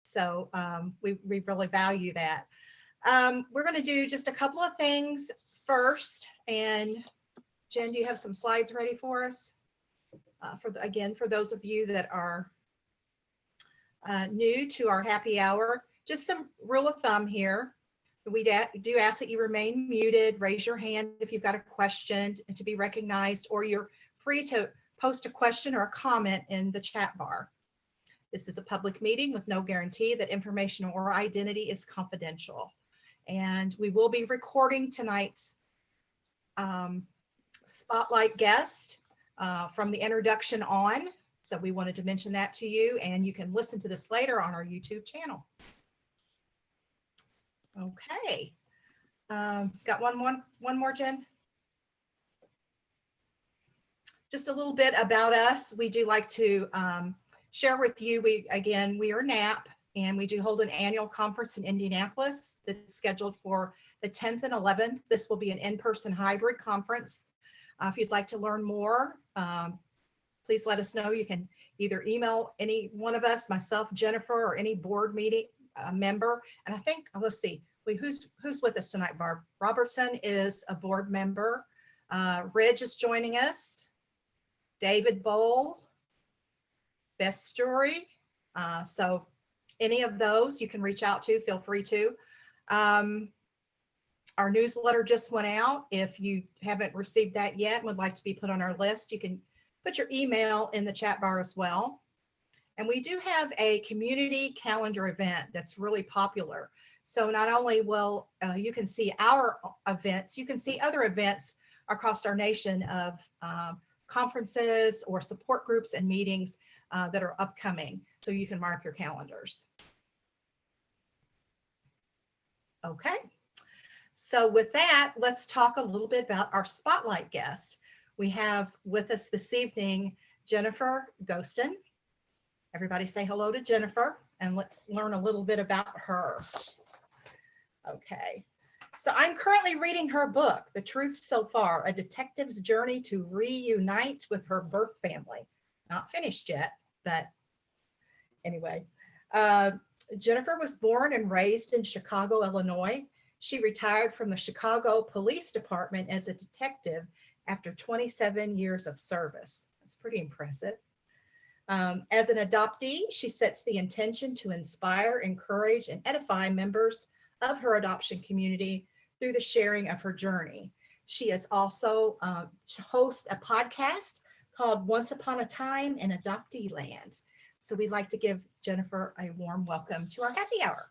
So we really value that. We're going to do just a couple of things first. And Jen, do you have some slides ready for us? Again, for those of you that are new to our happy hour, just some rule of thumb here. We do ask that you remain muted, raise your hand if you've got a question to be recognized, or you're free to post a question or a comment in the chat bar. This is a public meeting with no guarantee that information or identity is confidential. And we will be recording tonight's spotlight guest from the introduction on. So we wanted to mention that to you, and you can listen to this later on our YouTube channel. Okay, got one more, Jen? Just a little bit about us. We do like to share with you, we are NAAP, and we do hold an annual conference in Indianapolis that's scheduled for the 10th and 11th. This will be an in-person hybrid conference. If you'd like to learn more, please let us know. You can either email any one of us, myself, Jennifer, or any board meeting member. And I think, let's see, who's with us tonight, Barb? Robertson is a board member. Ridge is joining us. David Bowl, Beth Story. So any of those you can reach out to, feel free to. Our newsletter just went out. If you haven't received that yet and would like to be put on our list, you can put your email in the chat bar as well. And we do have a community calendar event that's really popular. So not only will you can see our events, you can see other events across our nation of conferences or support groups and meetings that are upcoming. So you can mark your calendars. Okay. So with that, let's talk a little bit about our spotlight guest. We have with us this evening, Jennifer Ghoston. Everybody say hello to Jennifer, and let's learn a little bit about her. Okay, so I'm currently reading her book, The Truth So Far, A Detective's Journey to Reunite with Her Birth Family. Not finished yet, but anyway. Jennifer was born and raised in Chicago, Illinois. She retired from the Chicago Police Department as a detective after 27 years of service. That's pretty impressive. As an adoptee, she sets the intention to inspire, encourage, and edify members of her adoption community through the sharing of her journey. She is also hosts a podcast called Once Upon a Time in Adopteeland. So we'd like to give Jennifer a warm welcome to our happy hour.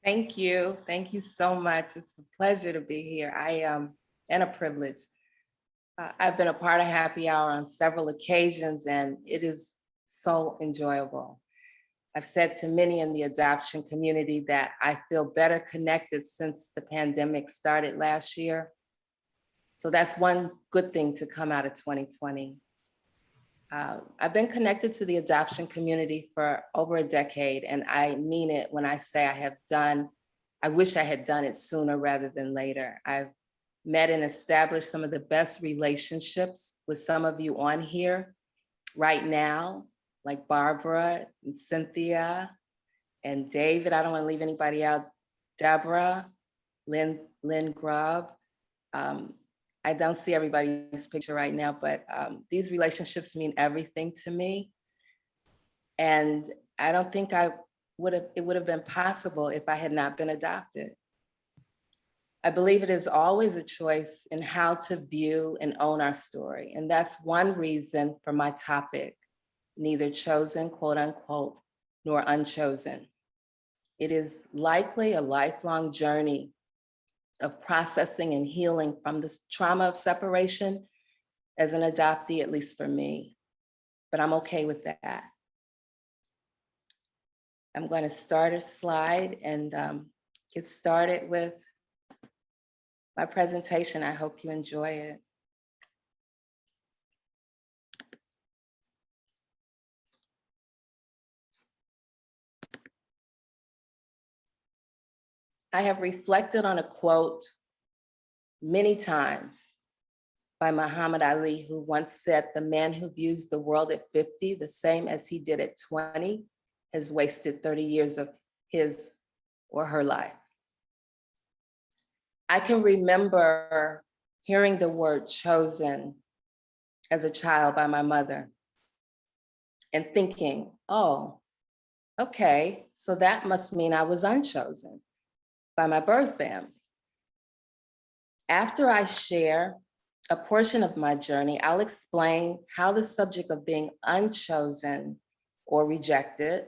Thank you. Thank you so much. It's a pleasure to be here. And a privilege. I've been a part of Happy Hour on several occasions, and it is so enjoyable. I've said to many in the adoption community that I feel better connected since the pandemic started last year. So that's one good thing to come out of 2020. I've been connected to the adoption community for over a decade, and I mean it when I say I wish I had done it sooner rather than later. I've met and established some of the best relationships with some of you on here right now, like Barbara and Cynthia and David. I don't want to leave anybody out. Deborah, Lynn Grubb. I don't see everybody's picture right now, but these relationships mean everything to me. And I don't think it would have been possible if I had not been adopted. I believe it is always a choice in how to view and own our story. And that's one reason for my topic, neither chosen, quote unquote, nor unchosen. It is likely a lifelong journey of processing and healing from the trauma of separation as an adoptee, at least for me, but I'm okay with that. I'm going to start a slide and get started with my presentation. I hope you enjoy it. I have reflected on a quote many times by Muhammad Ali, who once said, "The man who views the world at 50 the same as he did at 20 has wasted 30 years of his or her life. I can remember hearing the word chosen as a child by my mother and thinking, oh, okay, so that must mean I was unchosen by my birth family. After I share a portion of my journey, I'll explain how the subject of being unchosen or rejected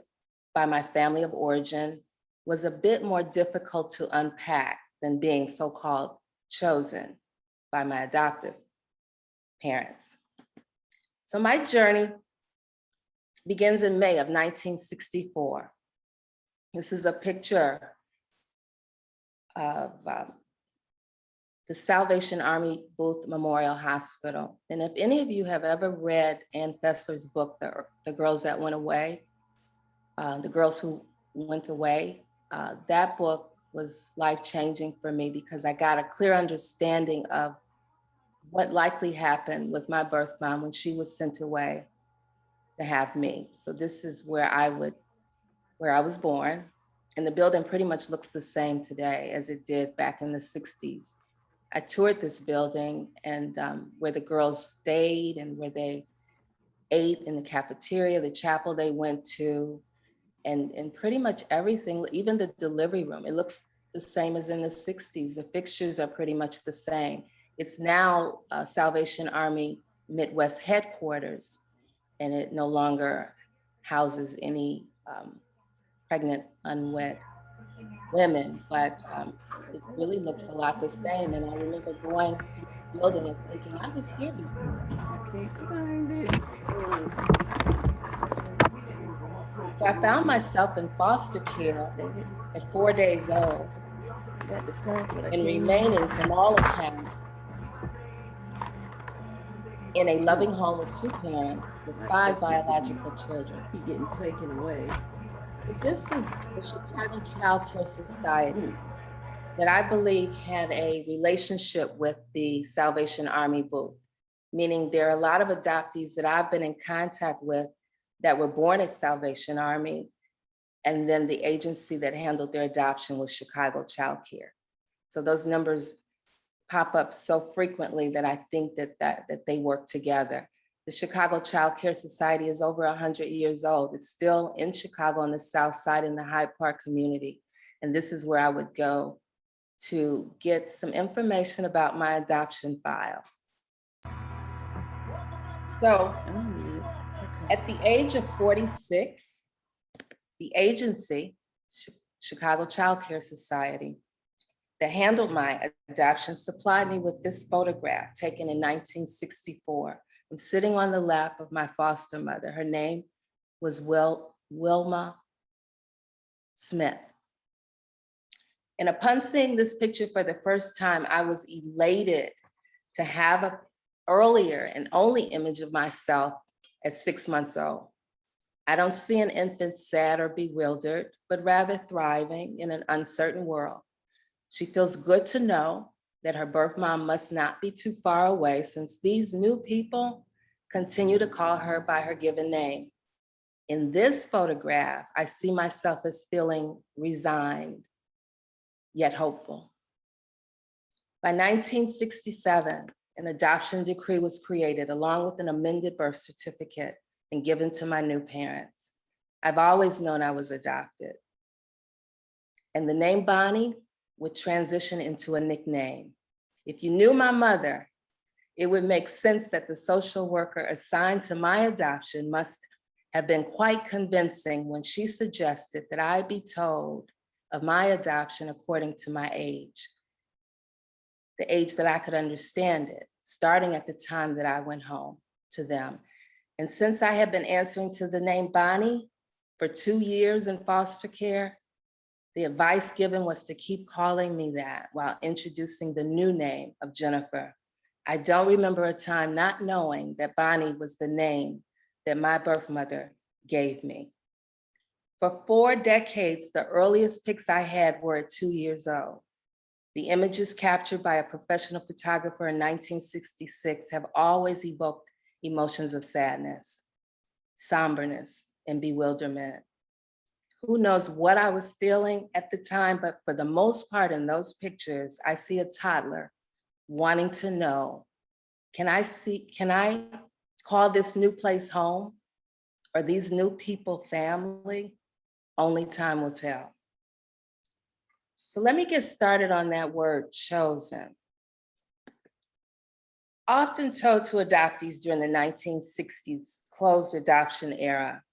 by my family of origin was a bit more difficult to unpack than being so-called chosen by my adoptive parents. So my journey begins in May of 1964. This is a picture of the Salvation Army Booth Memorial Hospital. And if any of you have ever read Ann Fessler's book, The Girls That Went Away, The Girls Who Went Away, that book was life-changing for me because I got a clear understanding of what likely happened with my birth mom when she was sent away to have me. So this is where I was born. And the building pretty much looks the same today as it did back in the 60s. I toured this building and where the girls stayed and where they ate in the cafeteria, the chapel they went to, and pretty much everything, even the delivery room, it looks the same as in the 60s. The fixtures are pretty much the same. It's now Salvation Army Midwest headquarters, and it no longer houses any pregnant, unwed women, but it really looks a lot the same. And I remember going through the building and thinking, I was here before. I can't find it. So I found myself in foster care at 4 days old and remaining from all accounts in a loving home with 2 parents with 5 biological children. Keep getting taken away. But this is the Chicago Child Care Society that I believe had a relationship with the Salvation Army Booth, meaning there are a lot of adoptees that I've been in contact with that were born at Salvation Army, and then the agency that handled their adoption was Chicago Child Care. So those numbers pop up so frequently that I think that they work together. The Chicago Child Care Society is over 100 years old. It's still in Chicago on the South Side in the Hyde Park community. And this is where I would go to get some information about my adoption file. So at the age of 46, the agency, Chicago Child Care Society, that handled my adoption supplied me with this photograph taken in 1964. I'm sitting on the lap of my foster mother. Her name was Wilma Smith. And upon seeing this picture for the first time, I was elated to have an earlier and only image of myself at 6 months old. I don't see an infant sad or bewildered, but rather thriving in an uncertain world. She feels good to know that her birth mom must not be too far away, since these new people continue to call her by her given name. In this photograph, I see myself as feeling resigned, yet hopeful. By 1967, an adoption decree was created along with an amended birth certificate and given to my new parents. I've always known I was adopted. And the name Bonnie would transition into a nickname. If you knew my mother, it would make sense that the social worker assigned to my adoption must have been quite convincing when she suggested that I be told of my adoption according to my age, the age that I could understand it, starting at the time that I went home to them. And since I had been answering to the name Bonnie for 2 years in foster care, the advice given was to keep calling me that while introducing the new name of Jennifer. I don't remember a time not knowing that Bonnie was the name that my birth mother gave me. For 4 decades, the earliest pics I had were at 2 years old. The images captured by a professional photographer in 1966 have always evoked emotions of sadness, somberness, and bewilderment. Who knows what I was feeling at the time, but for the most part in those pictures, I see a toddler wanting to know, can I call this new place home? Or these new people family? Only time will tell. So let me get started on that word, chosen. Often told to adoptees during the 1960s closed adoption era,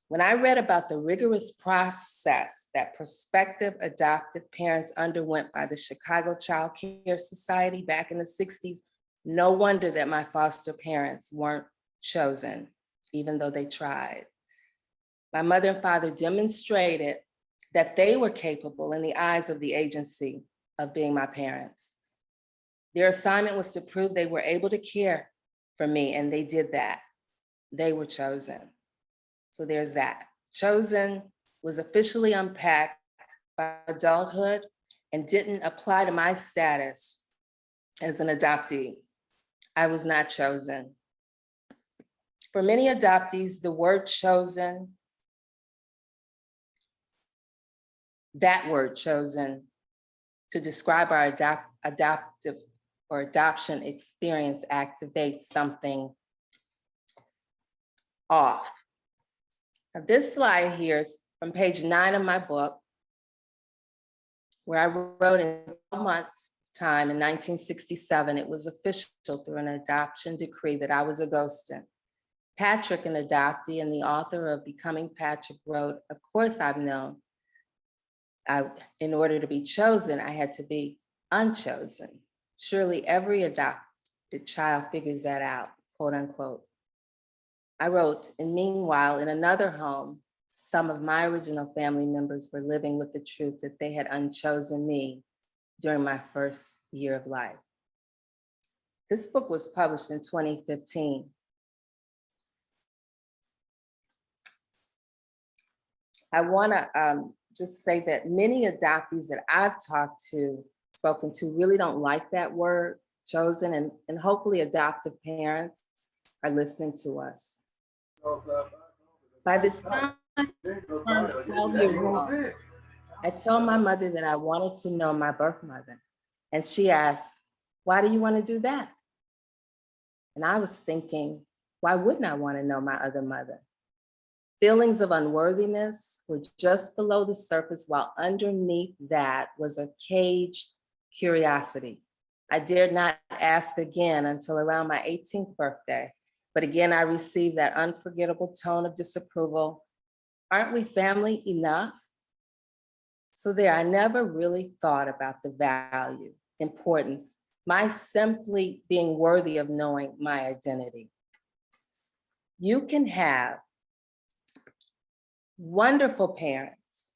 when I read about the rigorous process that prospective adoptive parents underwent by the Chicago Child Care Society back in the 60s, no wonder that my foster parents weren't chosen, even though they tried. My mother and father demonstrated that they were capable in the eyes of the agency of being my parents. Their assignment was to prove they were able to care for me, and they did that. They were chosen. So there's that. Chosen was officially unpacked by adulthood and didn't apply to my status as an adoptee. I was not chosen. For many adoptees, the word chosen, that word chosen to describe our adoptive or adoption experience activates something off. Now, this slide here is from page 9 of my book, where I wrote in 12 months' time in 1967, it was official through an adoption decree that I was a Ghoston. Patrick, an adoptee and the author of Becoming Patrick, wrote, "Of course I've known. In order to be chosen, I had to be unchosen. Surely every adopted child figures that out," quote unquote. I wrote, and meanwhile, in another home, some of my original family members were living with the truth that they had unchosen me during my first year of life. This book was published in 2015. I wanna just say that many adoptees that I've spoken to really don't like that word, chosen, and hopefully adoptive parents are listening to us. By the time I turned 12 years old, I told my mother that I wanted to know my birth mother. And she asked, "Why do you want to do that?" And I was thinking, why wouldn't I want to know my other mother? Feelings of unworthiness were just below the surface, while underneath that was a caged curiosity. I dared not ask again until around my 18th birthday. But again, I received that unforgettable tone of disapproval. "Aren't we family enough?" So there, I never really thought about the value, importance, my simply being worthy of knowing my identity. You can have wonderful parents,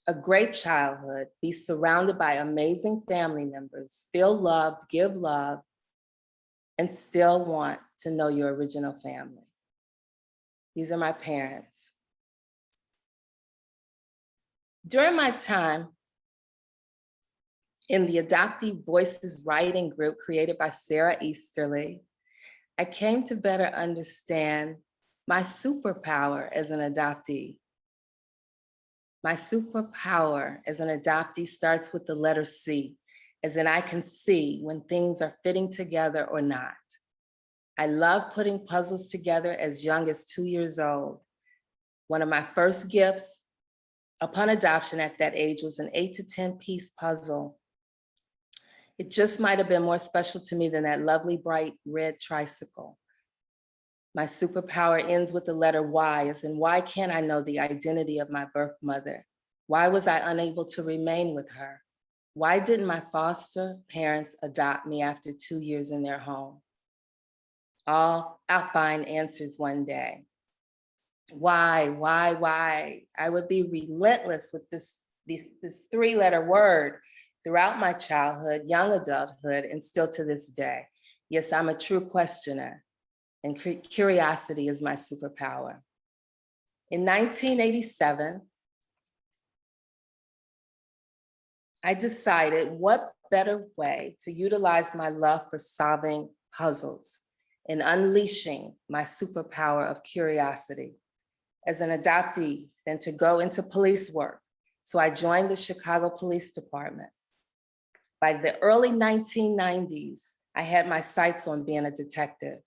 a great childhood, be surrounded by amazing family members, feel loved, give love, and still want to know your original family. These are my parents. During my time in the Adoptee Voices writing group created by Sarah Easterly, I came to better understand my superpower as an adoptee. My superpower as an adoptee starts with the letter C, as in I can see when things are fitting together or not. I love putting puzzles together as young as 2 years old. One of my first gifts upon adoption at that age was an 8 to 10 piece puzzle. It just might have been more special to me than that lovely bright red tricycle. My superpower ends with the letter Y, as in why can't I know the identity of my birth mother? Why was I unable to remain with her? Why didn't my foster parents adopt me after 2 years in their home? I'll find answers one day. Why? I would be relentless with this 3-letter word throughout my childhood, young adulthood, and still to this day. Yes, I'm a true questioner, and curiosity is my superpower. In 1987, I decided what better way to utilize my love for solving puzzles and unleashing my superpower of curiosity. as an adoptee than to go into police work. So I joined the Chicago Police Department. By the early 1990s, I had my sights on being a detective.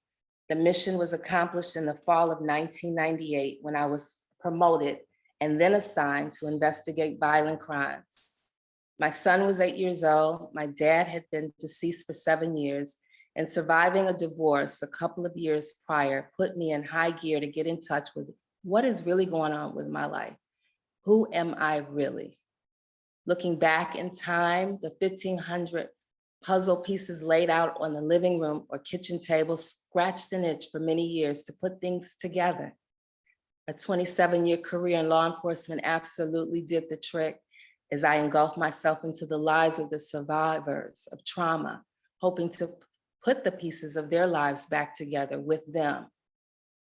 The mission was accomplished in the fall of 1998 when I was promoted and then assigned to investigate violent crimes. My son was 8 years old. My dad had been deceased for 7 years, and surviving a divorce a couple of years prior put me in high gear to get in touch with what is really going on with my life. Who am I really? Looking back in time, the 1,500 puzzle pieces laid out on the living room or kitchen table scratched an itch for many years to put things together. A 27-year career in law enforcement absolutely did the trick as I engulfed myself into the lives of the survivors of trauma, hoping to put the pieces of their lives back together with them.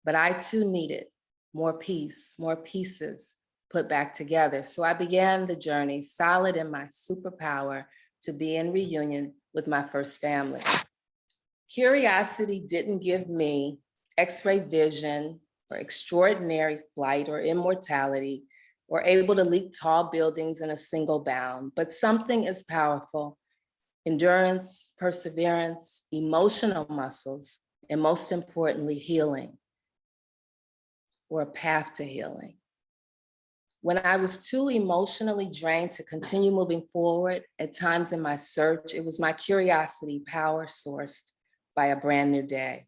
But I too needed more peace, more pieces put back together. So I began the journey solid in my superpower to be in reunion with my first family. Curiosity didn't give me X-ray vision or extraordinary flight or immortality or able to leap tall buildings in a single bound, but something as powerful: endurance, perseverance, emotional muscles, and most importantly, healing, or a path to healing. When I was too emotionally drained to continue moving forward, at times in my search, it was my curiosity power sourced by a brand new day.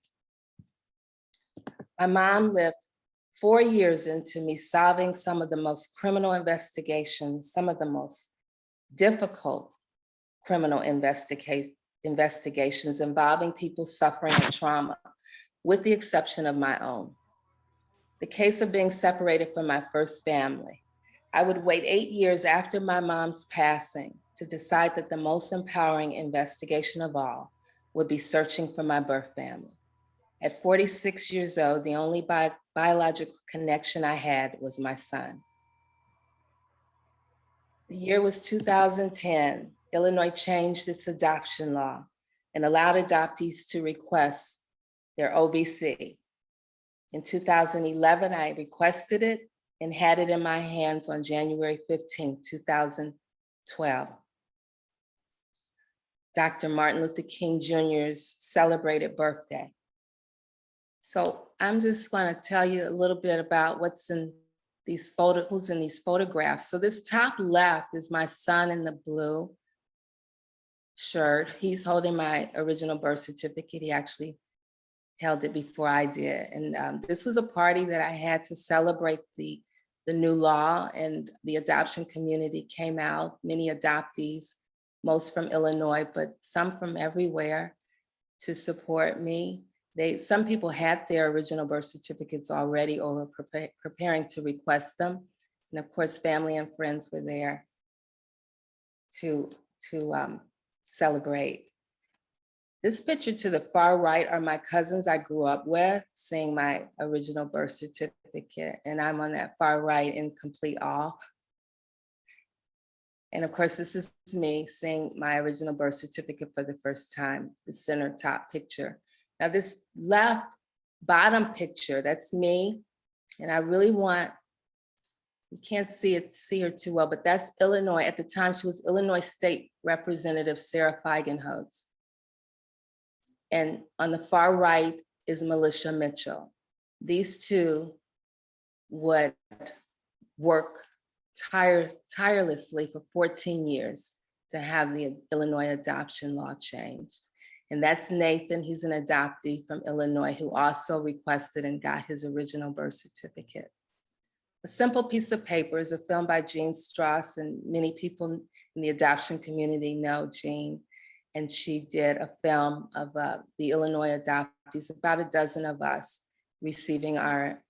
My mom lived 4 years into me solving some of the most criminal investigations, some of the most difficult criminal investigations involving people suffering a trauma, with the exception of my own. The case of being separated from my first family. I would wait 8 years after my mom's passing to decide that the most empowering investigation of all would be searching for my birth family. At 46 years old, the only biological connection I had was my son. The year was 2010. Illinois changed its adoption law and allowed adoptees to request their OBC. In 2011, I requested it and had it in my hands on January 15, 2012. Dr. Martin Luther King Jr.'s celebrated birthday. So I'm just going to tell you a little bit about what's in these who's in these photographs. So this top left is my son in the blue shirt. He's holding my original birth certificate. He actually held it before I did. And this was a party that I had to celebrate the new law, and the adoption community came out, many adoptees, most from Illinois, but some from everywhere, to support me. Some people had their original birth certificates already or were preparing to request them. And of course, family and friends were there to celebrate. This picture to the far right are my cousins I grew up with, seeing my original birth certificate. And I'm on that far right in complete awe. And of course, this is me seeing my original birth certificate for the first time, the center top picture. Now this left bottom picture, that's me. And I really want, you can't see her too well, but that's Illinois. At the time, she was Illinois State Representative Sarah Feigenholtz. And on the far right is Militia Mitchell. These two would work tirelessly for 14 years to have the Illinois adoption law changed. And that's Nathan, he's an adoptee from Illinois who also requested and got his original birth certificate. A simple piece of paper is a film by Jean Strauss, and many people in the adoption community know Jean. And she did a film of the Illinois adoptees, about a dozen of us receiving our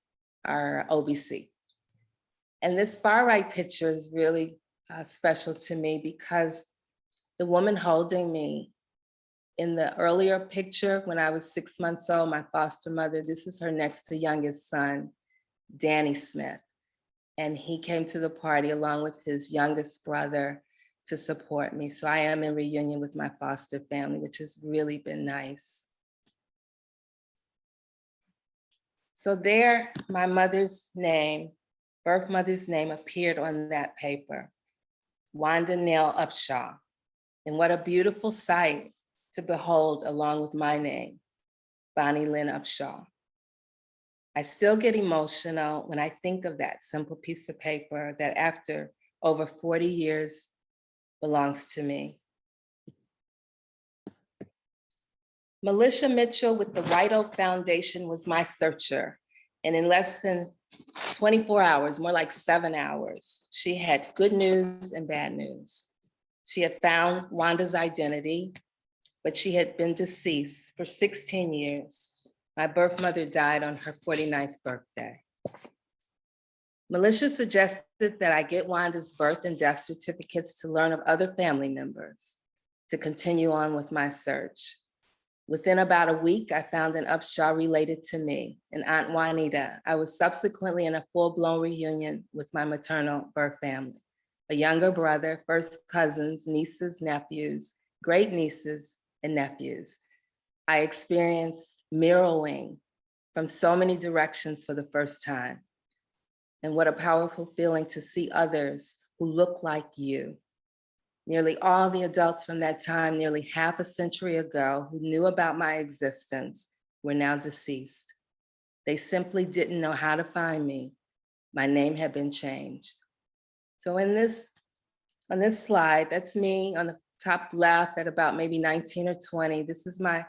OBC. And this far right picture is really special to me because the woman holding me in the earlier picture when I was 6 months old, my foster mother, this is her next to youngest son, Danny Smith. And he came to the party along with his youngest brother to support me. So I am in reunion with my foster family, which has really been nice. So there, my mother's name, birth mother's name appeared on that paper, Wanda Nell Upshaw. And what a beautiful sight to behold along with my name, Bonnie Lynn Upshaw. I still get emotional when I think of that simple piece of paper that after over 40 years belongs to me. Melissa Mitchell with the White Oak Foundation was my searcher. And in less than 24 hours, more like 7 hours, she had good news and bad news. She had found Wanda's identity, but she had been deceased for 16 years. My birth mother died on her 49th birthday. Melissa suggested that I get Wanda's birth and death certificates to learn of other family members, to continue on with my search. Within about a week, I found an Upshaw related to me, an Aunt Juanita. I was subsequently in a full-blown reunion with my maternal birth family, a younger brother, first cousins, nieces, nephews, great nieces, and nephews. I experienced mirroring from so many directions for the first time. And what a powerful feeling to see others who look like you. Nearly all the adults from that time, nearly half a century ago, who knew about my existence were now deceased. They simply didn't know how to find me. My name had been changed. So on this slide, that's me on the top left at about maybe 19 or 20. This is my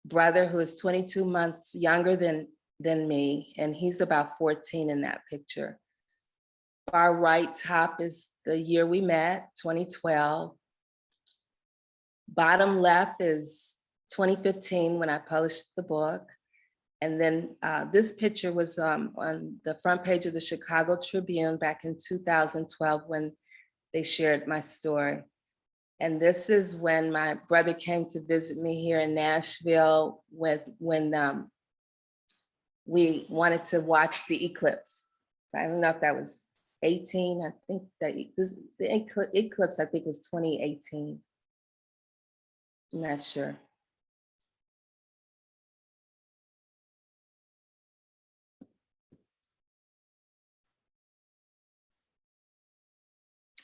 brother who is 22 months younger than me, and he's about 14 in that picture. Far right top is the year we met, 2012. Bottom left is 2015 when I published the book. And then this picture was on the front page of the Chicago Tribune back in 2012 when they shared my story. And this is when my brother came to visit me here in Nashville when we wanted to watch the eclipse. So I don't know if that was 18. I think that the eclipse, I think, was 2018. I'm not sure.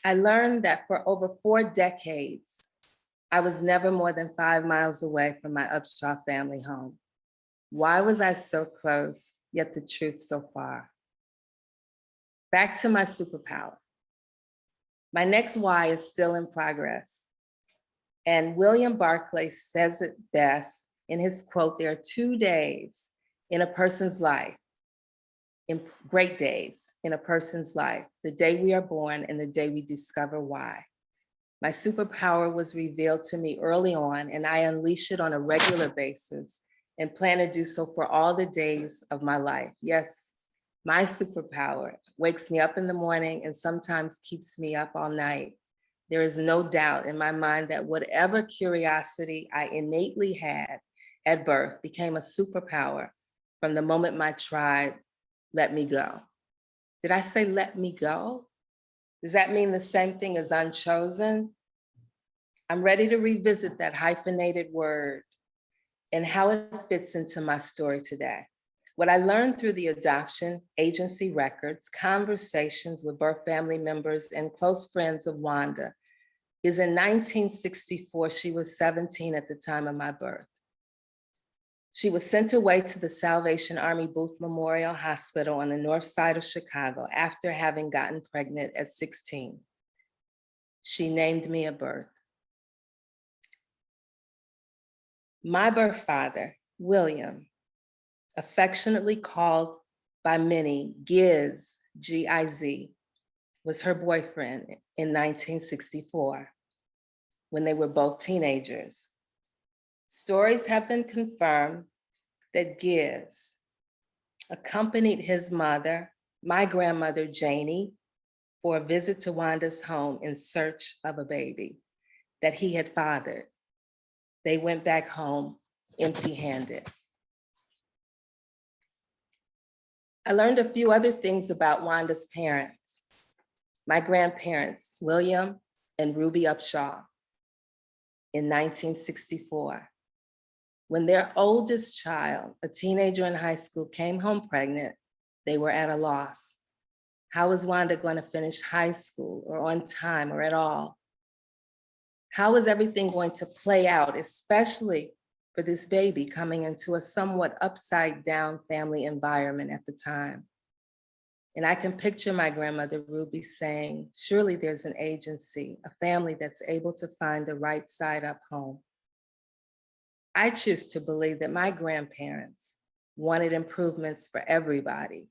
I learned that for over 4 decades, I was never more than 5 miles away from my Upshaw family home. Why was I so close, yet the truth so far? Back to my superpower. My next why is still in progress. And William Barclay says it best in his quote, there are 2 days in a person's life, in great days in a person's life, the day we are born and the day we discover why. My superpower was revealed to me early on, and I unleash it on a regular basis and plan to do so for all the days of my life. Yes, my superpower wakes me up in the morning and sometimes keeps me up all night. There is no doubt in my mind that whatever curiosity I innately had at birth became a superpower from the moment my tribe let me go. Did I say let me go? Does that mean the same thing as unchosen? I'm ready to revisit that hyphenated word and how it fits into my story today. What I learned through the adoption agency records, conversations with birth family members and close friends of Wanda is in 1964, she was 17 at the time of my birth. She was sent away to the Salvation Army Booth Memorial Hospital on the north side of Chicago after having gotten pregnant at 16. She named me at birth. My birth father, William, affectionately called by many Giz, G-I-Z, was her boyfriend in 1964 when they were both teenagers. Stories have been confirmed that Giz accompanied his mother, my grandmother Janie, for a visit to Wanda's home in search of a baby that he had fathered. They went back home empty-handed. I learned a few other things about Wanda's parents, my grandparents, William and Ruby Upshaw, in 1964. When their oldest child, a teenager in high school, came home pregnant, they were at a loss. How was Wanda going to finish high school or on time or at all? How is everything going to play out, especially for this baby coming into a somewhat upside down family environment at the time? And I can picture my grandmother Ruby saying, surely there's an agency, a family that's able to find a right side up home. I choose to believe that my grandparents wanted improvements for everybody,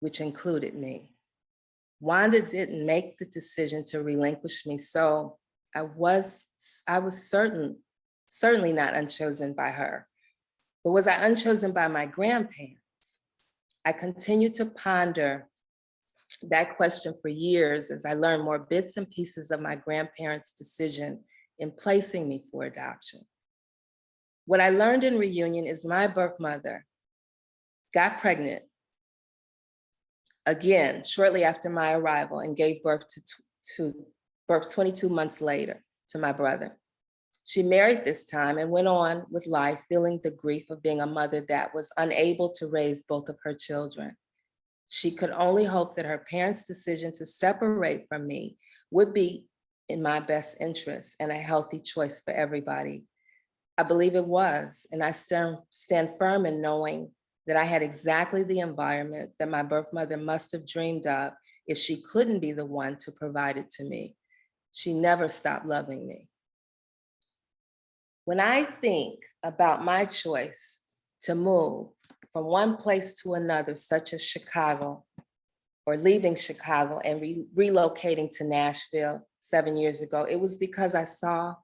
which included me. Wanda didn't make the decision to relinquish me, so I was certainly not unchosen by her. But was I unchosen by my grandparents? I continued to ponder that question for years as I learned more bits and pieces of my grandparents' decision in placing me for adoption. What I learned in reunion is my birth mother got pregnant again shortly after my arrival and gave birth to 22 months later to my brother. She married this time and went on with life, feeling the grief of being a mother that was unable to raise both of her children. She could only hope that her parents' decision to separate from me would be in my best interest and a healthy choice for everybody. I believe it was, and I stand firm in knowing that I had exactly the environment that my birth mother must have dreamed of if she couldn't be the one to provide it to me. She never stopped loving me. When I think about my choice to move from one place to another, such as Chicago, or leaving Chicago and relocating to Nashville 7 years ago, it was because I saw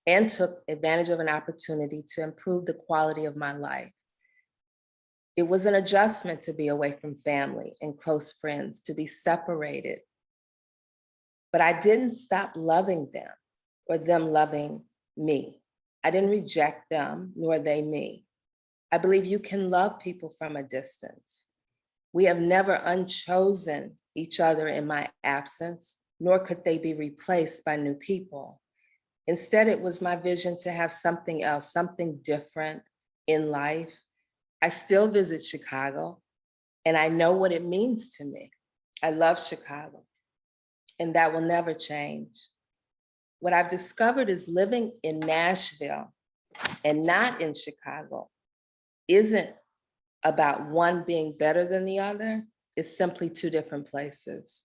and took advantage of an opportunity to improve the quality of my life. It was an adjustment to be away from family and close friends, to be separated. But I didn't stop loving them or them loving me. I didn't reject them, nor they me. I believe you can love people from a distance. We have never unchosen each other in my absence, nor could they be replaced by new people. Instead, it was my vision to have something else, something different in life. I still visit Chicago, and I know what it means to me. I love Chicago, and that will never change. What I've discovered is living in Nashville and not in Chicago isn't about one being better than the other. It's simply two different places.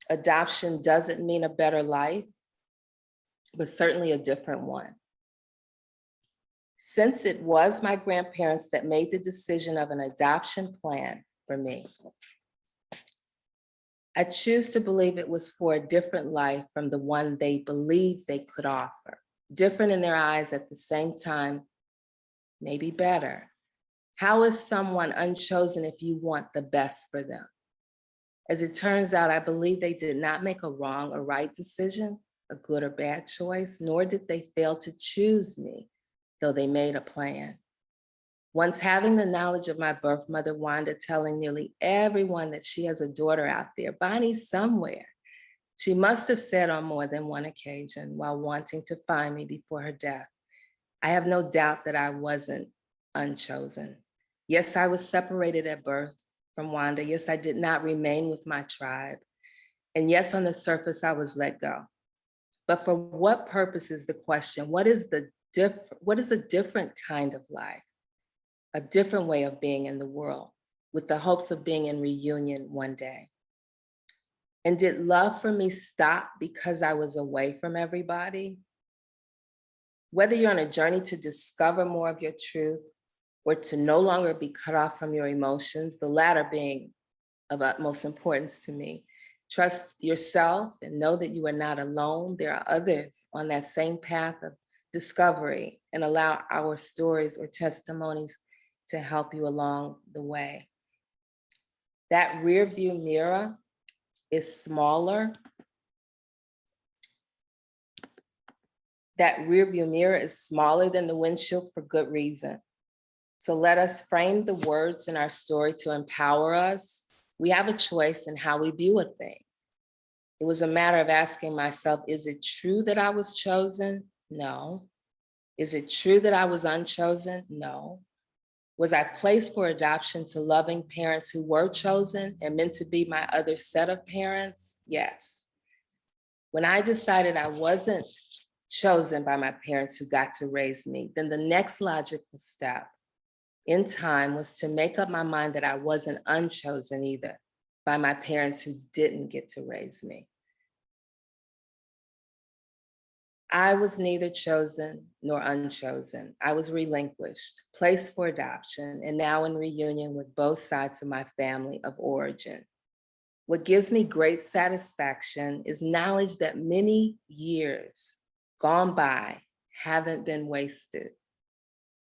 Adoption doesn't mean a better life, but certainly a different one. Since it was my grandparents that made the decision of an adoption plan for me, I choose to believe it was for a different life from the one they believed they could offer. Different in their eyes, at the same time, maybe better. How is someone unchosen if you want the best for them? As it turns out, I believe they did not make a wrong or right decision, a good or bad choice, nor did they fail to choose me, though they made a plan. Once having the knowledge of my birth mother, Wanda, telling nearly everyone that she has a daughter out there, Bonnie somewhere, she must have said on more than one occasion while wanting to find me before her death, I have no doubt that I wasn't unchosen. Yes, I was separated at birth from Wanda. Yes, I did not remain with my tribe. And yes, on the surface, I was let go. But for what purpose is the question? What is a different kind of life? A different way of being in the world, with the hopes of being in reunion one day. And did love for me stop because I was away from everybody? Whether you're on a journey to discover more of your truth or to no longer be cut off from your emotions, the latter being of utmost importance to me, trust yourself and know that you are not alone. There are others on that same path of discovery, and allow our stories or testimonies to help you along the way. That rear view mirror is smaller. That rear view mirror is smaller than the windshield for good reason. So let us frame the words in our story to empower us. We have a choice in how we view a thing. It was a matter of asking myself, is it true that I was chosen? No. Is it true that I was unchosen? No. Was I placed for adoption to loving parents who were chosen and meant to be my other set of parents? Yes. When I decided I wasn't chosen by my parents who got to raise me, then the next logical step in time was to make up my mind that I wasn't unchosen either by my parents who didn't get to raise me. I was neither chosen nor unchosen. I was relinquished, placed for adoption, and now in reunion with both sides of my family of origin. What gives me great satisfaction is knowledge that many years gone by haven't been wasted,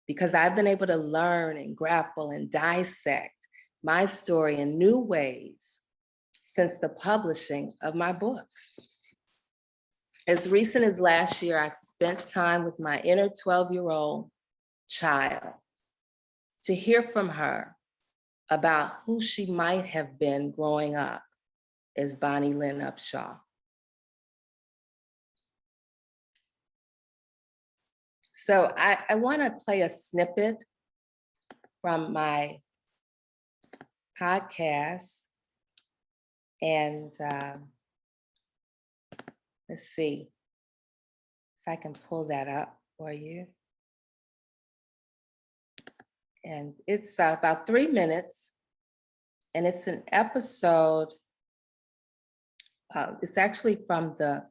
because I've been able to learn and grapple and dissect my story in new ways since the publishing of my book. As recent as last year, I've spent time with my inner 12-year-old child to hear from her about who she might have been growing up as Bonnie Lynn Upshaw. So I want to play a snippet from my podcast, and let's see if I can pull that up for you. And it's about 3 minutes, and it's an episode. It's actually from the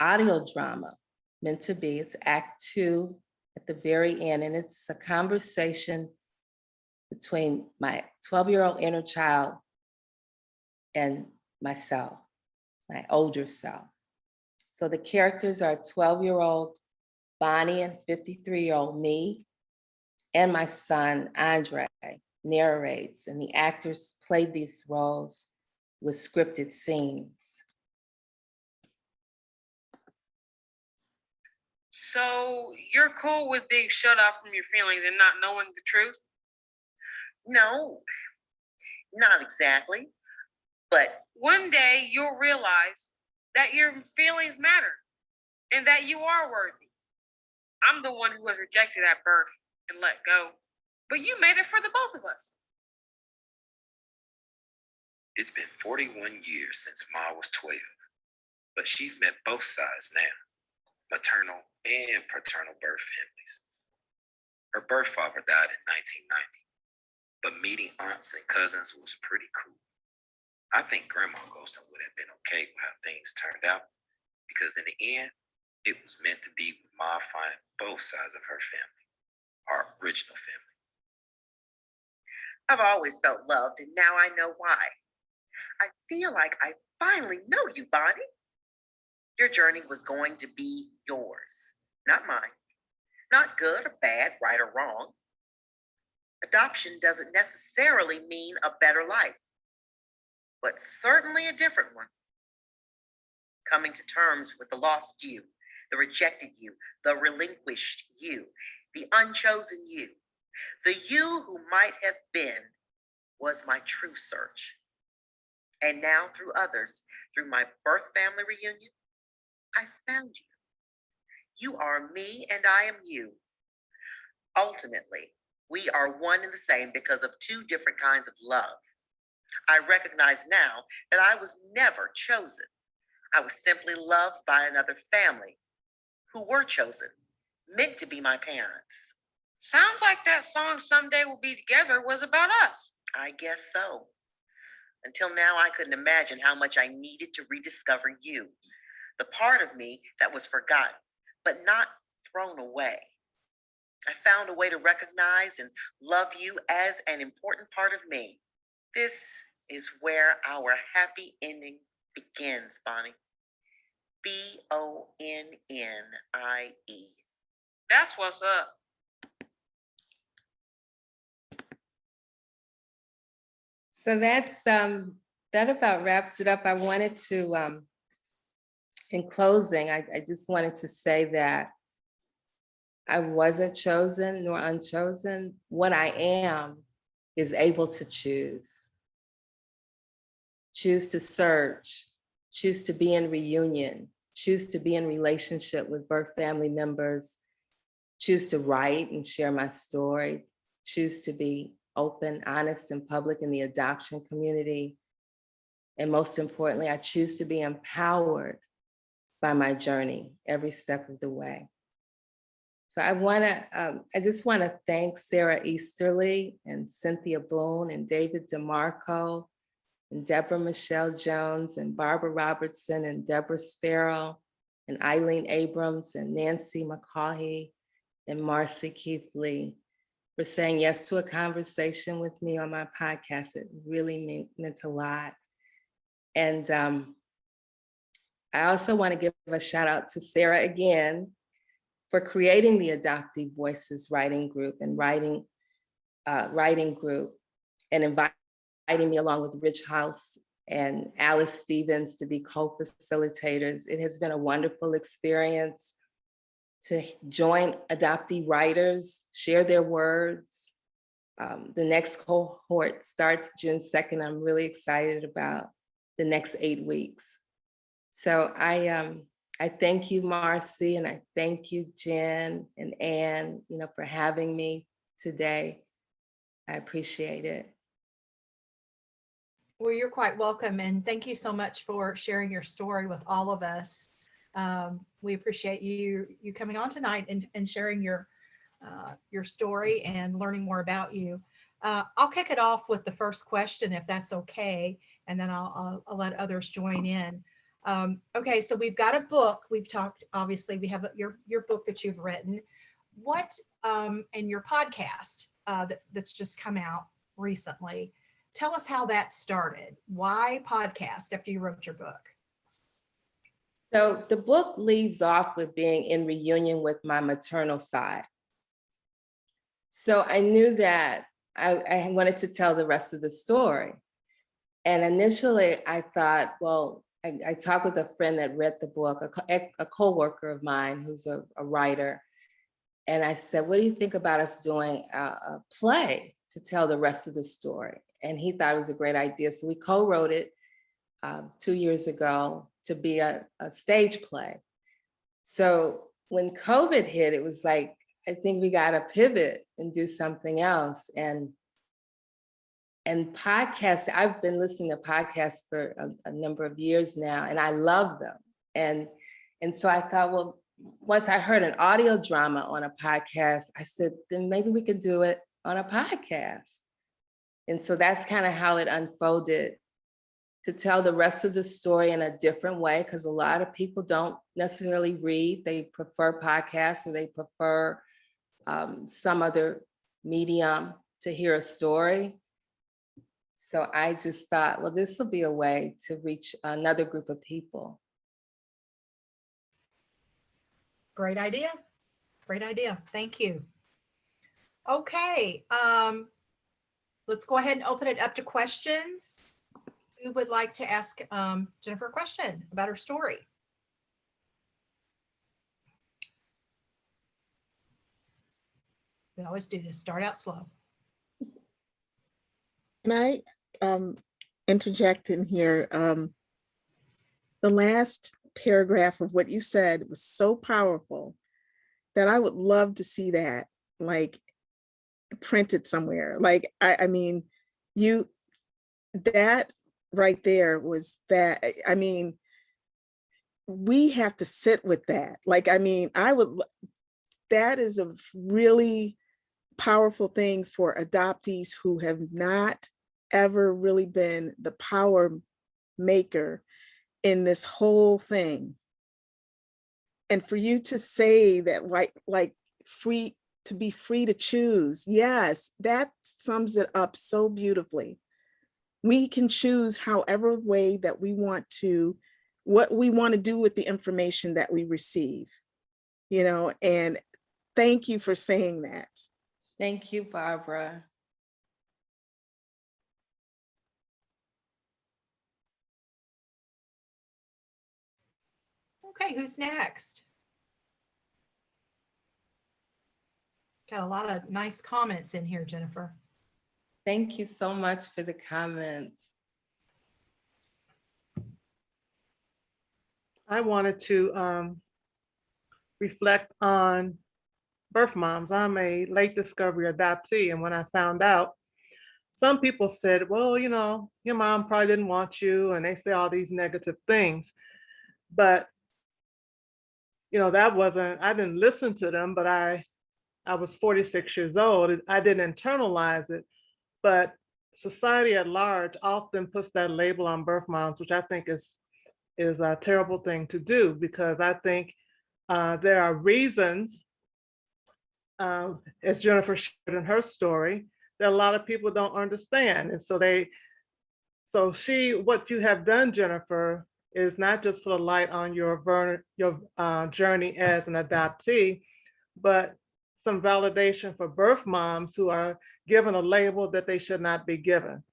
audio drama Meant to Be. It's Act 2 at the very end, and it's a conversation between my 12-year-old inner child and myself, my older self. So the characters are 12-year-old Bonnie and 53-year-old me, and my son, Andre, narrates, and the actors played these roles with scripted scenes. So you're cool with being shut off from your feelings and not knowing the truth? No, not exactly. But One day you'll realize that your feelings matter and that you are worthy. I'm the one who was rejected at birth and let go, but you made it for the both of us. It's been 41 years since Ma was 12, but she's met both sides now, maternal and paternal birth families. Her birth father died in 1990, but meeting aunts and cousins was pretty cool. I think Grandma Ghoston would have been okay with how things turned out, because in the end, it was meant to be with Ma finding both sides of her family, our original family. I've always felt loved, and now I know why. I feel like I finally know you, Bonnie. Your journey was going to be yours, not mine. Not good or bad, right or wrong. Adoption doesn't necessarily mean a better life, but certainly a different one. Coming to terms with the lost you, the rejected you, the relinquished you, the unchosen you, the you who might have been, was my true search. And now through others, through my birth family reunion, I found you. You are me and I am you. Ultimately, we are one and the same because of two different kinds of love. I recognize now that I was never chosen. I was simply loved by another family who were chosen, meant to be my parents. Sounds like that song Someday We'll Be Together was about us. I guess so. Until now, I couldn't imagine how much I needed to rediscover you, the part of me that was forgotten, but not thrown away. I found a way to recognize and love you as an important part of me. This is where our happy ending begins, Bonnie. BONNIE. That's what's up. So that's that about wraps it up. I wanted to, in closing, I just wanted to say that I wasn't chosen nor unchosen. What I am is able to choose. Choose to search, choose to be in reunion, choose to be in relationship with birth family members choose to write and share my story, choose to be open, honest, and public in the adoption community. And most importantly, I choose to be empowered by my journey every step of the way. So I just want to thank Sarah Easterly and Cynthia Boone and David DeMarco and Deborah Michelle Jones and Barbara Robertson and Deborah Sparrow and Eileen Abrams and Nancy McCaughey and Marcie Keithley for saying yes to a conversation with me on my podcast. It really meant a lot. And I also want to give a shout out to Sarah again for creating the Adoptee Voices writing group and inviting me along with Rich House and Alice Stevens to be co-facilitators. It has been a wonderful experience to join adoptee writers, share their words. The next cohort starts June 2nd. I'm really excited about the next 8 weeks. So I thank you, Marcie, and I thank you, Jen and Anne, for having me today. I appreciate it. Well, you're quite welcome. And thank you so much for sharing your story with all of us. We appreciate you coming on tonight and sharing your story and learning more about you. I'll kick it off with the first question, if that's okay, and then I'll let others join in. Okay, so we've got a book. We've talked, obviously, we have your book that you've written. What, and your podcast that's just come out recently. Tell us how that started. Why podcast after you wrote your book? So the book leaves off with being in reunion with my maternal side. So I knew that I wanted to tell the rest of the story. And initially I thought, well, I talked with a friend that read the book, a co-worker of mine who's a writer. And I said, what do you think about us doing a play to tell the rest of the story? And he thought it was a great idea. So we co-wrote it 2 years ago to be a stage play. So when COVID hit, it was like, I think we got to pivot and do something else. And podcasts, I've been listening to podcasts for a number of years now, and I love them. And so I thought, well, once I heard an audio drama on a podcast, I said, then maybe we could do it on a podcast. And so that's kind of how it unfolded, to tell the rest of the story in a different way, because a lot of people don't necessarily read. They prefer podcasts, or they prefer some other medium to hear a story. So I just thought, well, this will be a way to reach another group of people. Great idea. Great idea. Thank you. Okay. Let's go ahead and open it up to questions. Who would like to ask Jennifer a question about her story? We always do this. Start out slow. Can I interject in here? The last paragraph of what you said was so powerful that I would love to see that like printed somewhere. Like, I mean, that right there was that, I mean, we have to sit with that. Like, I mean, that is a really powerful thing for adoptees who have not ever really been the power maker in this whole thing. And for you to say that like free to be free to choose, yes, that sums it up so beautifully. We can choose however way that we want to, what we want to do with the information that we receive, and thank you for saying that. Thank you, Barbara. Okay, who's next? Got a lot of nice comments in here, Jennifer. Thank you so much for the comments. I wanted to reflect on birth moms. I'm a late discovery adoptee. And when I found out, some people said, well, your mom probably didn't want you. And they say all these negative things. But, that wasn't, I didn't listen to them, but I was 46 years old. I didn't internalize it. But society at large often puts that label on birth moms, which I think is a terrible thing to do, because I think there are reasons, as Jennifer shared in her story, that a lot of people don't understand. And what you have done, Jennifer, is not just put a light on your journey as an adoptee, but some validation for birth moms who are given a label that they should not be given.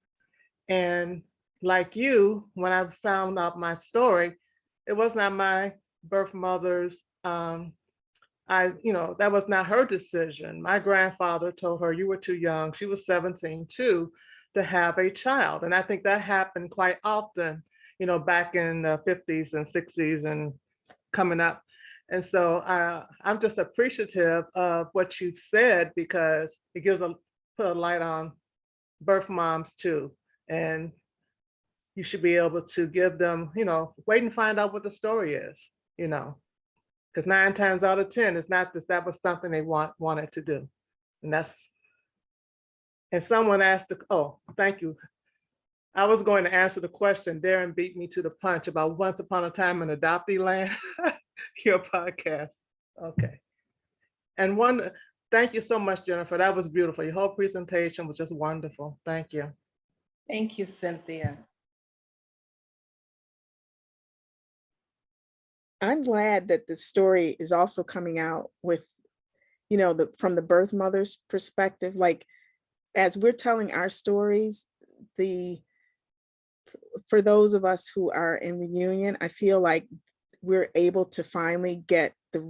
And like you, when I found out my story, it was not my birth mother's, that was not her decision. My grandfather told her, you were too young. She was 17 too, to have a child. And I think that happened quite often, back in the 50s and 60s and coming up. And so I'm just appreciative of what you've said, because it put a light on birth moms too. And you should be able to give them, wait and find out what the story is, because 9 times out of 10, it's not that was something they wanted to do. And someone asked, oh, thank you. I was going to answer the question. Darren beat me to the punch about Once Upon a Time in Adopteeland, your podcast. Okay. And thank you so much, Jennifer. That was beautiful. Your whole presentation was just wonderful. Thank you. Thank you, Cynthia. I'm glad that the story is also coming out with, from the birth mother's perspective. Like, as we're telling our stories, for those of us who are in reunion, I feel like we're able to finally get the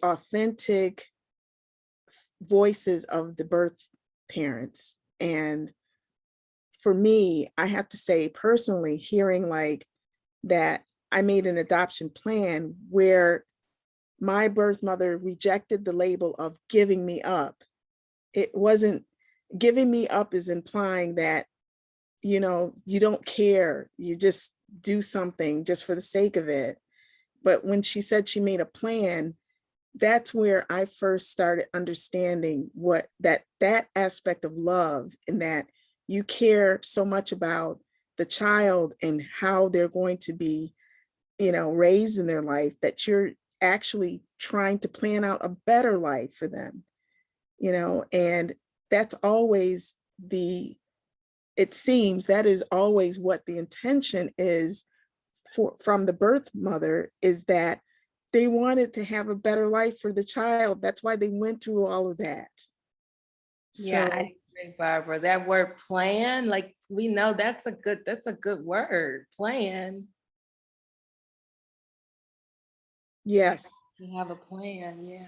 authentic voices of the birth parents. And for me, I have to say personally, hearing like that, I made an adoption plan where my birth mother rejected the label of giving me up. It wasn't giving me up is implying that, you don't care, you just do something just for the sake of it. But when she said she made a plan, that's where I first started understanding what that aspect of love, and that you care so much about the child and how they're going to be, raised in their life, that you're actually trying to plan out a better life for them, and that's always it seems that is always what the intention is from the birth mother, is that they wanted to have a better life for the child. That's why they went through all of that. Yeah, So, I agree, Barbara. That word plan, like, we know that's a good word, plan. yes. You have a plan, yeah.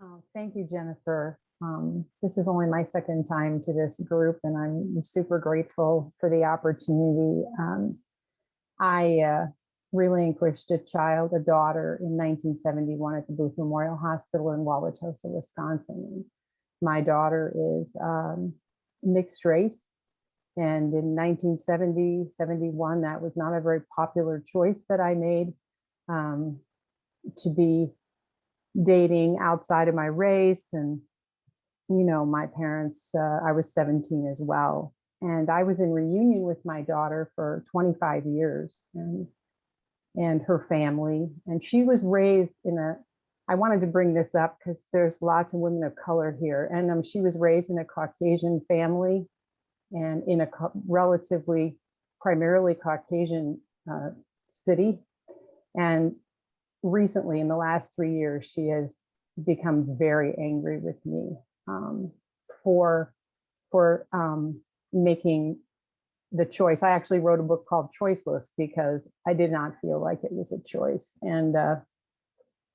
Oh, thank you, Jennifer. This is only my second time to this group, and I'm super grateful for the opportunity. I relinquished a daughter in 1971 at the Booth Memorial Hospital in Wauwatosa, Wisconsin. My daughter is mixed race. And in 1970, 71, that was not a very popular choice that I made, to be dating outside of my race. And, my parents, I was 17 as well. And I was in reunion with my daughter for 25 years and her family. And she was raised I wanted to bring this up because there's lots of women of color here. And she was raised in a Caucasian family and in a relatively primarily Caucasian city. And recently, in the last 3 years, she has become very angry with me for making the choice. I actually wrote a book called Choiceless because I did not feel like it was a choice. And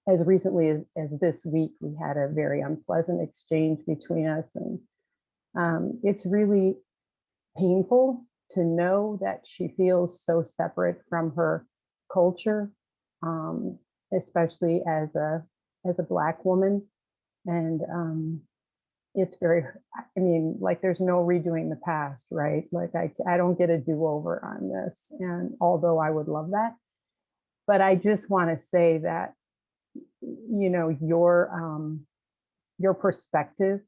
as recently as this week, we had a very unpleasant exchange between us. And It's really painful to know that she feels so separate from her culture, especially as a Black woman. And it's very, I mean, like there's no redoing the past, right? Like I don't get a do-over on this. And although I would love that, but I just want to say that, you know, your perspective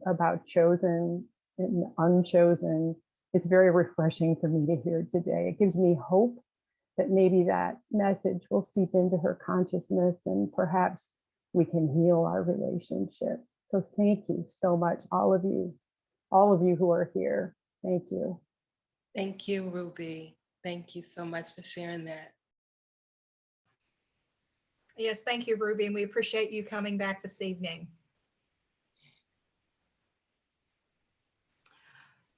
about chosen and unchosen, it's very refreshing for me to hear today. It gives me hope that maybe that message will seep into her consciousness and perhaps we can heal our relationship. So thank you so much, all of you who are here. Thank you. Thank you, Ruby. Thank you so much for sharing that. Yes, thank you, Ruby, and we appreciate you coming back this evening.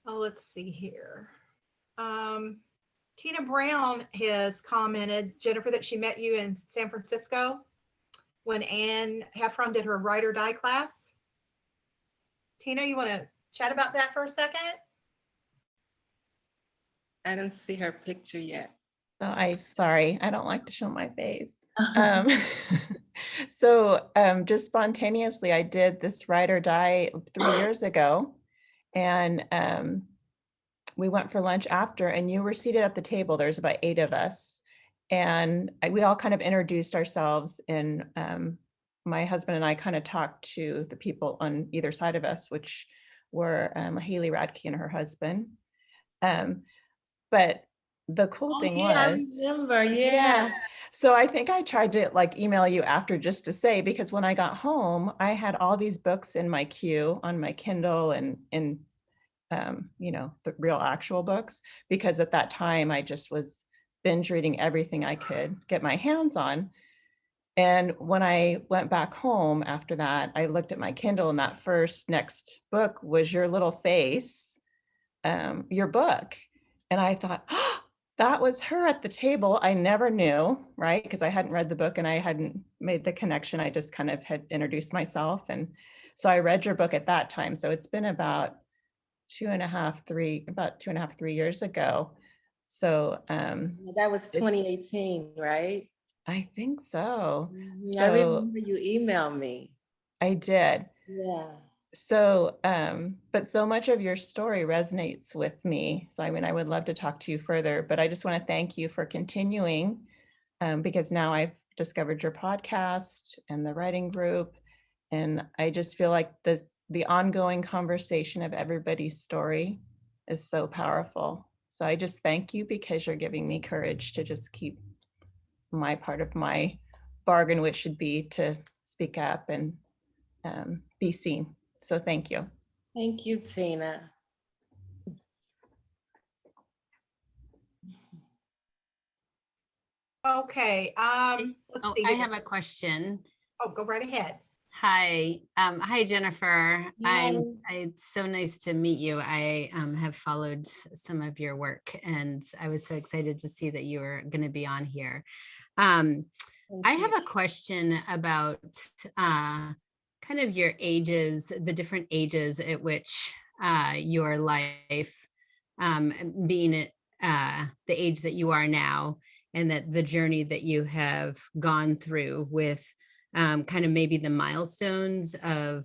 Oh, let's see here. Tina Brown has commented, Jennifer, that she met you in San Francisco when Anne Heffron did her Ride or Die class. Tina, you want to chat about that for a second? I didn't see her picture yet. Oh, sorry, I don't like to show my face. Um, so just spontaneously, I did this Ride or Die 3 years ago, and we went for lunch after, and you were seated at the table. There's about 8 of us, and we all kind of introduced ourselves, and my husband and I kind of talked to the people on either side of us, which were Haley Radke and her husband. But the cool thing yeah, I was, remember, yeah. so I think I tried to like email you after just to say, because when I got home, I had all these books in my queue on my Kindle and in, you know, the real actual books, because at that time I just was binge reading everything I could get my hands on. And when I went back home after that, I looked at my Kindle, and that next book was your little face, your book. And I thought, oh, that was her at the table. I never knew, right? Because I hadn't read the book and I hadn't made the connection. I just kind of had introduced myself. And so I read your book at that time. So it's been about 2.5, 3 years ago. So that was 2018, right? I think so. I remember you emailed me. I did. Yeah. So, but so much of your story resonates with me. So, I mean, I would love to talk to you further, but I just want to thank you for continuing, because now I've discovered your podcast and the writing group. And I just feel like the ongoing conversation of everybody's story is so powerful. So I just thank you, because you're giving me courage to just keep my part of my bargain, which should be to speak up and be seen. So thank you. Thank you, Tina. Okay. Let's see I here. have a question. Oh, go right ahead. Hi. Hi, Jennifer. Hi. It's so nice to meet you. I have followed some of your work, and I was so excited to see that you were going to be on here. I have a question about kind of your ages, the different ages at which your life, being at the age that you are now, and that the journey that you have gone through with kind of maybe the milestones of,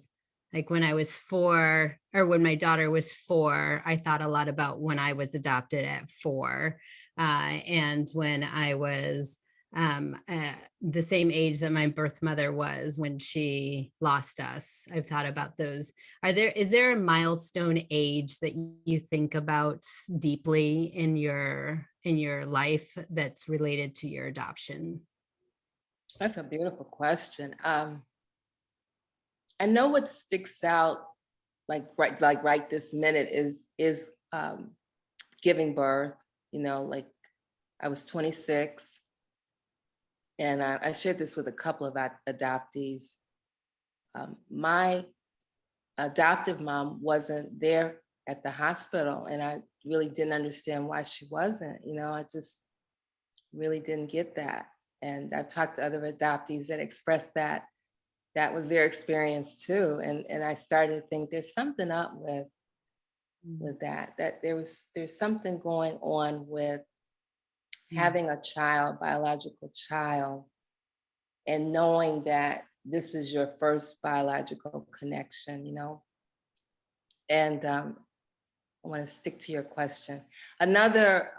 like, when I was 4, or when my daughter was 4, I thought a lot about when I was adopted at 4. And when I was the same age that my birth mother was when she lost us, I've thought about those. Is there a milestone age that you think about deeply in your life that's related to your adoption? That's a beautiful question. I know what sticks out, like right this minute, is giving birth. You know, like I was 26, and I shared this with a couple of adoptees. My adoptive mom wasn't there at the hospital, and I really didn't understand why she wasn't. You know, I just really didn't get that. And I've talked to other adoptees that expressed that was their experience too. And I started to think there's something up with with that there's something going on with having a child, biological child, and knowing that this is your first biological connection, you know. And I want to stick to your question. Another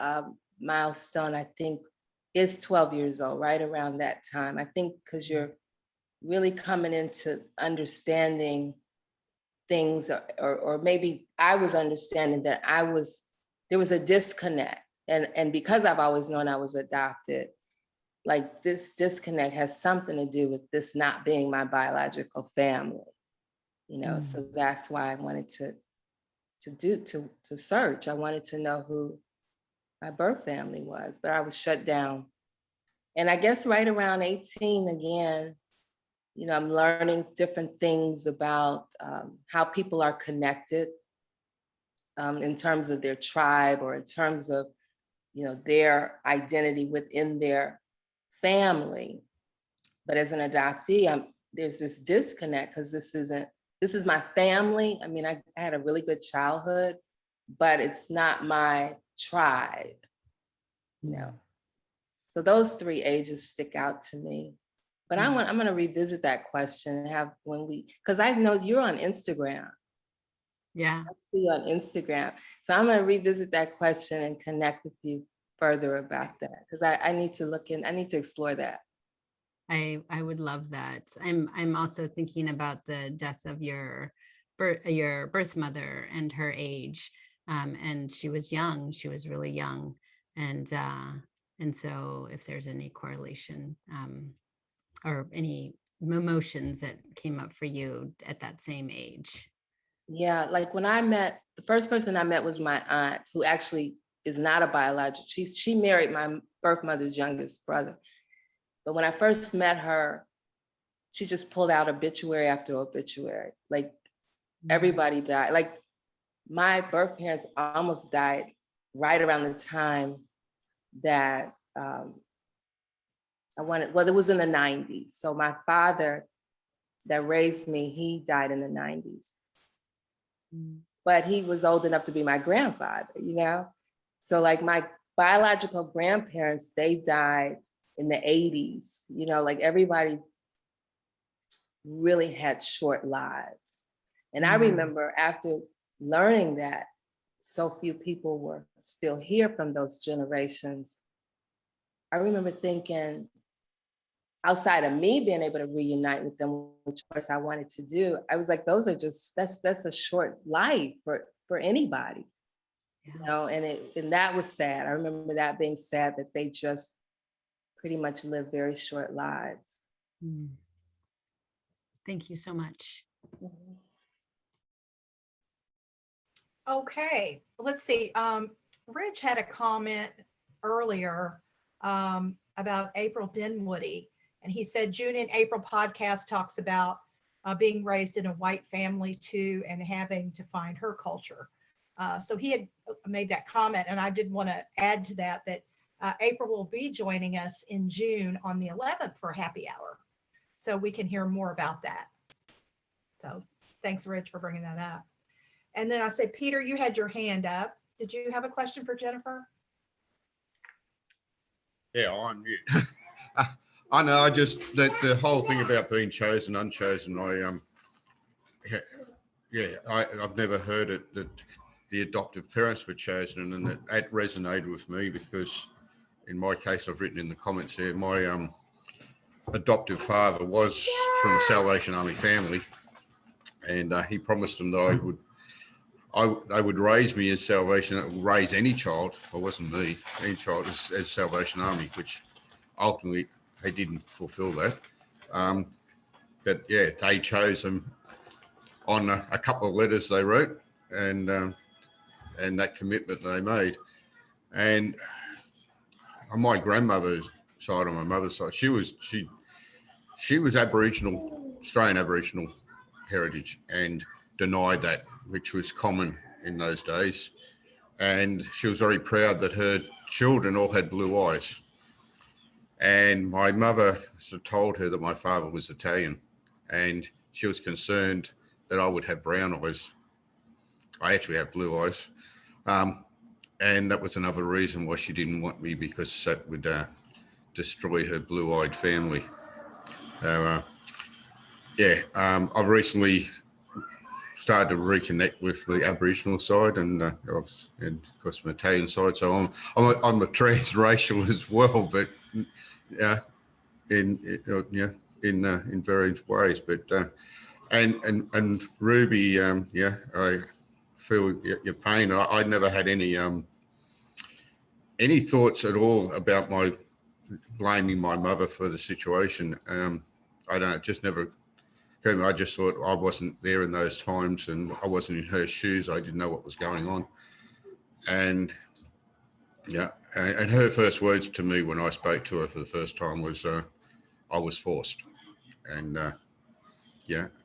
milestone, I think, is 12 years old, right around that time. I think because you're really coming into understanding things, or maybe I was understanding that there was a disconnect. And because I've always known I was adopted, like this disconnect has something to do with this not being my biological family, you know. So that's why I wanted to search. I wanted to know who my birth family was, but I was shut down. And I guess right around 18 again, you know, I'm learning different things about how people are connected in terms of their tribe, or in terms of, you know, their identity within their family. But as an adoptee, there's this disconnect, because this is my family. I mean, I had a really good childhood, but it's not my tribe, you know. So those 3 ages stick out to me. But I'm going to revisit that question and have because I know you're on Instagram. Yeah. I see you on Instagram. So I'm going to revisit that question and connect with you further about that, because I need to explore that. I would love that. I'm also thinking about the death of your birth mother and her age. And she was young. She was really young. And so if there's any correlation or any emotions that came up for you at that same age. Yeah, like when the first person I met was my aunt, who actually is not a biological. She married my birth mother's youngest brother. But when I first met her, she just pulled out obituary after obituary. Like everybody died. Like my birth parents almost died right around the time that it was in the 90s. So my father that raised me, he died in the 90s. But he was old enough to be my grandfather, you know? So like my biological grandparents, they died in the 80s, you know, like everybody really had short lives. And I remember after learning that so few people were still here from those generations, I remember thinking, outside of me being able to reunite with them, which of course I wanted to do, I was like, that's a short life for anybody, you know, and that was sad. I remember that being sad, that they just pretty much live very short lives. Thank you so much. Okay, let's see. Rich had a comment earlier about April Dinwoody, and he said June and April podcast talks about being raised in a white family too, and having to find her culture. So he had made that comment, and I did want to add to that April will be joining us in June on the 11th for happy hour, so we can hear more about that. So thanks, Rich, for bringing that up. And then I said, Peter, you had your hand up. Did you have a question for Jennifer? Yeah, I'm mute. I know. I just the whole thing about being chosen, unchosen. I've never heard it that the adoptive parents were chosen, and that resonated with me because, in my case, I've written in the comments here, my adoptive father was from the Salvation Army family, and he promised them that they would raise me as Salvation, raise any child. It wasn't me, any child as Salvation Army, which ultimately they didn't fulfill that. But yeah, they chose them on a couple of letters they wrote, and that commitment they made. And on my grandmother's side, on my mother's side, she was Aboriginal, Australian Aboriginal heritage, and denied that, which was common in those days. And she was very proud that her children all had blue eyes. And my mother sort of told her that my father was Italian, and she was concerned that I would have brown eyes. I actually have blue eyes. And that was another reason why she didn't want me, because that would destroy her blue-eyed family. So, I've recently started to reconnect with the Aboriginal side, and of course, the Italian side. So I'm a transracial as well, but in various ways. But and Ruby, I feel your pain. I never had any thoughts at all about blaming my mother for the situation. Just never came. I just thought I wasn't there in those times, and I wasn't in her shoes. I didn't know what was going on. And and her first words to me when I spoke to her for the first time was, I was forced. And I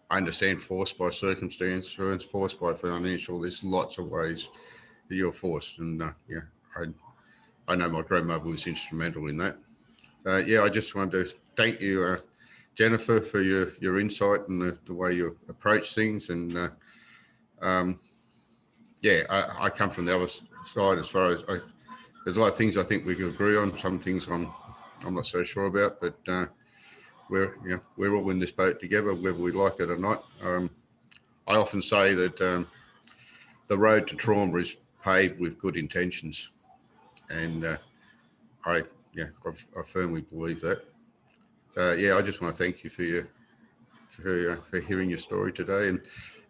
understand forced by circumstance, forced by financial. There's lots of ways that you're forced. And I know my grandmother was instrumental in that. I just wanted to thank you, Jennifer, for your insight and the way you approach things. And I come from the other side as far as there's a lot of things I think we can agree on. Some things I'm not so sure about, but we're all in this boat together, whether we like it or not. I often say that the road to trauma is paved with good intentions, and I firmly believe that. I just want to thank you for hearing your story today,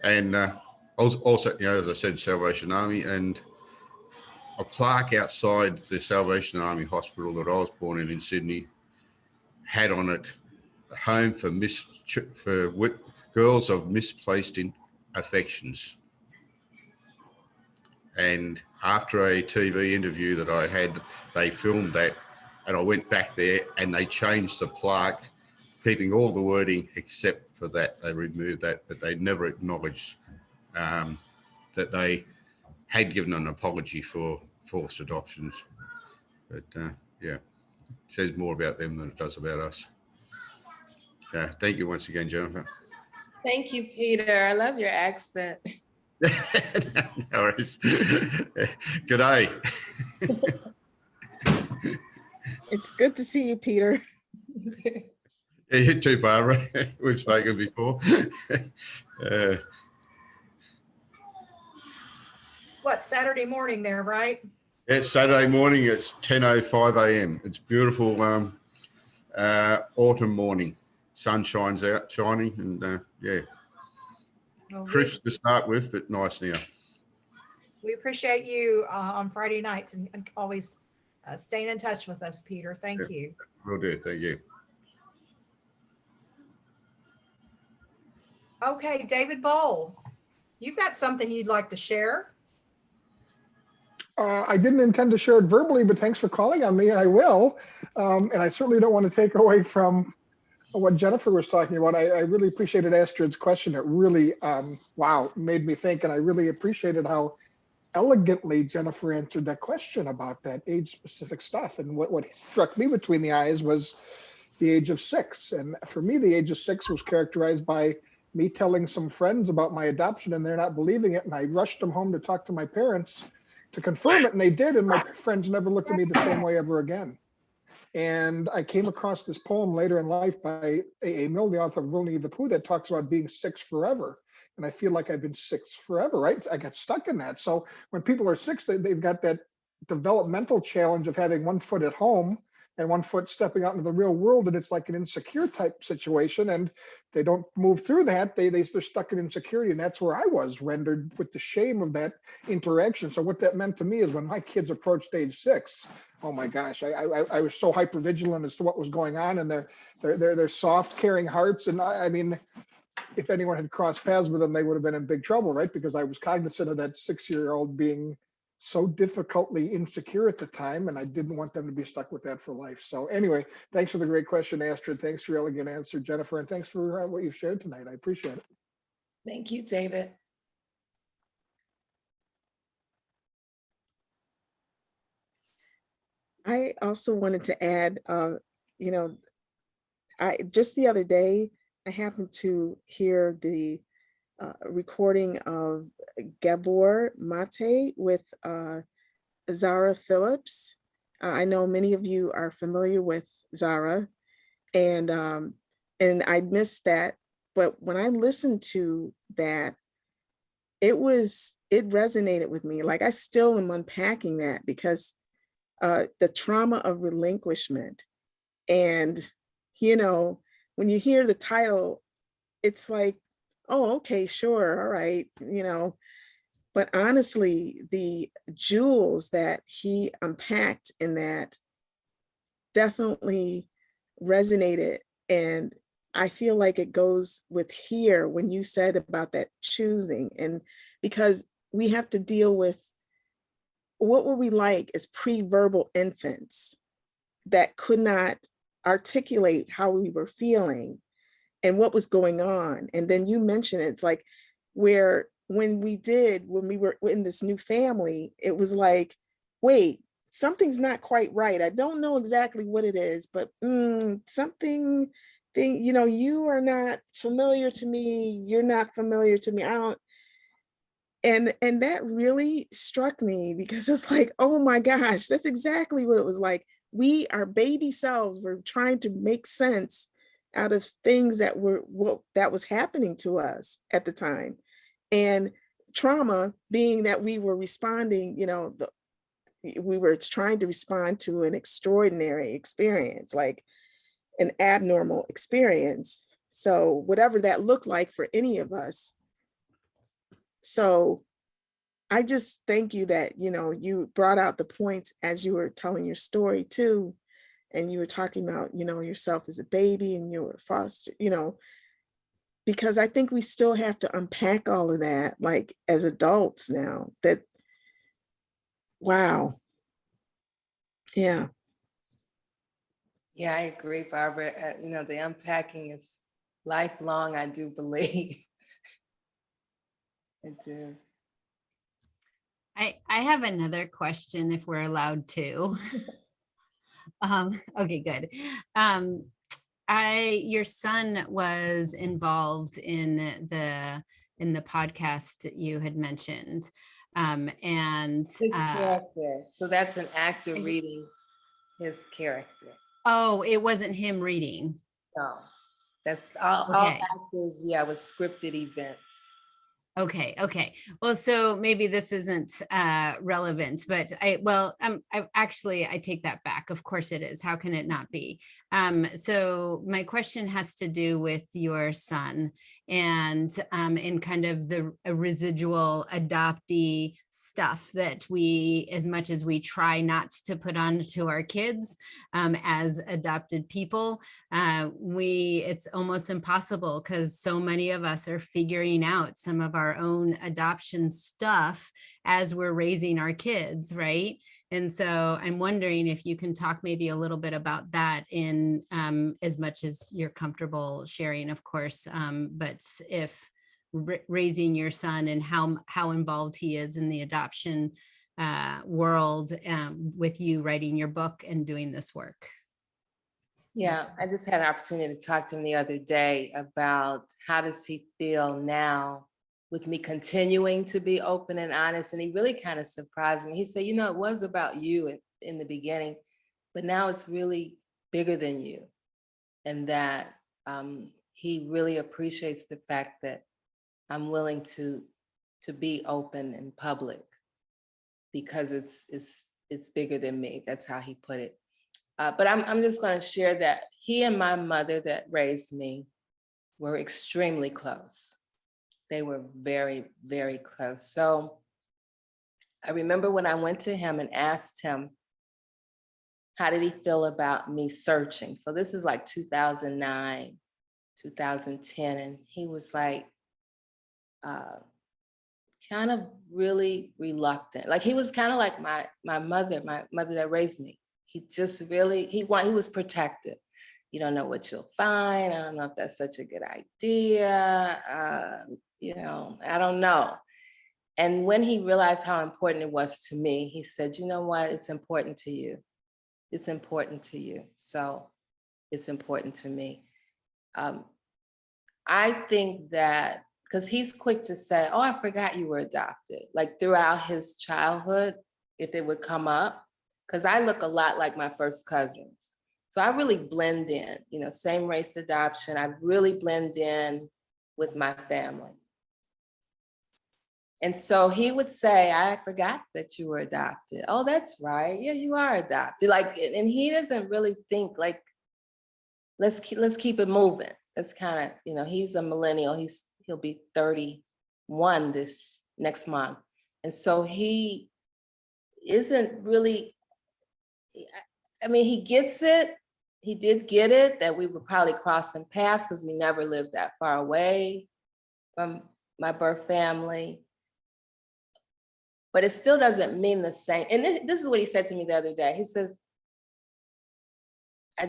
and also, as I said, Salvation Army, and a plaque outside the Salvation Army hospital that I was born in Sydney had on it, home for girls of misplaced affections. And after a TV interview that I had, they filmed that, and I went back there and they changed the plaque, keeping all the wording except for that. They removed that, but they never acknowledged that they had given an apology for forced adoptions. But it says more about them than it does about us. Thank you once again, Jennifer. Thank you, Peter. I love your accent. No worries. Good day. It's good to see you, Peter. Yeah, you too, Barbara. We've spoken before. What, Saturday morning there, right? It's Saturday morning. It's 10:05 a.m. It's beautiful autumn morning. Sun shines out, shining, and crisp to start with, but nice now. We appreciate you on Friday nights and always staying in touch with us, Peter. Thank you. Will do. Thank you. Okay, David Bowl, you've got something you'd like to share? I didn't intend to share it verbally, but thanks for calling on me, and I will. And I certainly don't want to take away from what Jennifer was talking about. I really appreciated Astrid's question. It really, made me think, and I really appreciated how elegantly Jennifer answered that question about that age-specific stuff. And what struck me between the eyes was the age of 6. And for me, the age of 6 was characterized by me telling some friends about my adoption, and they're not believing it. And I rushed them home to talk to my parents to confirm it, and they did. And my friends never looked at me the same way ever again. And I came across this poem later in life by A.A. Milne, the author of Winnie the Pooh, that talks about being 6 forever. And I feel like I've been 6 forever, right? I got stuck in that. So when people are 6, they've got that developmental challenge of having 1 foot at home and 1 foot stepping out into the real world. And it's like an insecure type situation. And they don't move through that. They're stuck in insecurity. And that's where I was rendered with the shame of that interaction. So what that meant to me is when my kids approached age 6, oh my gosh, I was so hyper vigilant as to what was going on, and they're soft, caring hearts. And I mean, if anyone had crossed paths with them, they would have been in big trouble, right? Because I was cognizant of that 6-year-old being so difficultly insecure at the time, and I didn't want them to be stuck with that for life. So anyway, thanks for the great question, Astrid. Thanks for your elegant answer, Jennifer, and thanks for what you've shared tonight. I appreciate it. Thank you, David. I also wanted to add, just the other day, I happened to hear the recording of Gabor Mate with Zara Phillips. I know many of you are familiar with Zara, and I missed that. But when I listened to that, it resonated with me. Like I still am unpacking that because the trauma of relinquishment. And, you know, when you hear the title, it's like, oh, okay, sure, all right, you know. But honestly, the jewels that he unpacked in that definitely resonated. And I feel like it goes with here when you said about that choosing, and because we have to deal with what were we like as pre-verbal infants that could not articulate how we were feeling and what was going on. And then you mentioned it's like where when we were in this new family, it was like, wait, something's not quite right. I don't know exactly what it is, but something, you know, you are not familiar to me. You're not familiar to me. I don't. And that really struck me because it's like, oh my gosh, that's exactly what it was like. We, our baby selves, were trying to make sense out of things that was happening to us at the time. And trauma being that we were responding, you know, we were trying to respond to an extraordinary experience, like an abnormal experience. So whatever that looked like for any of us. So I just thank you that, you know, you brought out the points as you were telling your story too. And you were talking about, you know, yourself as a baby and you were foster, you know, because I think we still have to unpack all of that, like as adults now, that, wow. Yeah. Yeah, I agree, Barbara. You know, the unpacking is lifelong, I do believe. I do. I have another question if we're allowed to. Okay, good. Your son was involved in the podcast that you had mentioned. And His character. So that's an actor reading his character. oh, it wasn't him reading. No, that's all Okay. actors, yeah, with scripted events. Okay. Well, so maybe this isn't relevant, but I actually take that back. Of course it is. How can it not be? So my question has to do with your son and in kind of the residual adoptee stuff that we, as much as we try not to put on to our kids as adopted people, it's almost impossible because so many of us are figuring out some of our own adoption stuff as we're raising our kids, right? And so I'm wondering if you can talk maybe a little bit about that in as much as you're comfortable sharing, of course, but if raising your son and how involved he is in the adoption world with you writing your book and doing this work. Yeah, I just had an opportunity to talk to him the other day about how does he feel now with me continuing to be open and honest. And he really kind of surprised me. He said, you know, it was about you in the beginning, but now it's really bigger than you. And that he really appreciates the fact that I'm willing to be open in public because it's bigger than me. That's how he put it. But I'm just going to share that he and my mother that raised me were extremely close. They were very, very close. So I remember when I went to him and asked him, how did he feel about me searching? So this is like 2009, 2010. And he was like, kind of really reluctant. Like he was kind of like my mother that raised me. He just really, he was protective. You don't know what you'll find. I don't know if that's such a good idea. You know, I don't know. And when he realized how important it was to me, he said, you know what, it's important to you. It's important to you. So it's important to me. I think that because he's quick to say, oh, I forgot you were adopted. Like throughout his childhood, if it would come up, because I look a lot like my first cousins. So I really blend in, you know, same race adoption. I really blend in with my family. And so he would say, I forgot that you were adopted. Oh, that's right. Yeah, you are adopted. Like, and he doesn't really think like, let's keep it moving. That's kind of, you know, he's a millennial. He'll be 31 this next month. And so he isn't really, I mean, he gets it. He did get it that we were probably crossing paths because we never lived that far away from my birth family. But it still doesn't mean the same. And this is what he said to me the other day. He says, I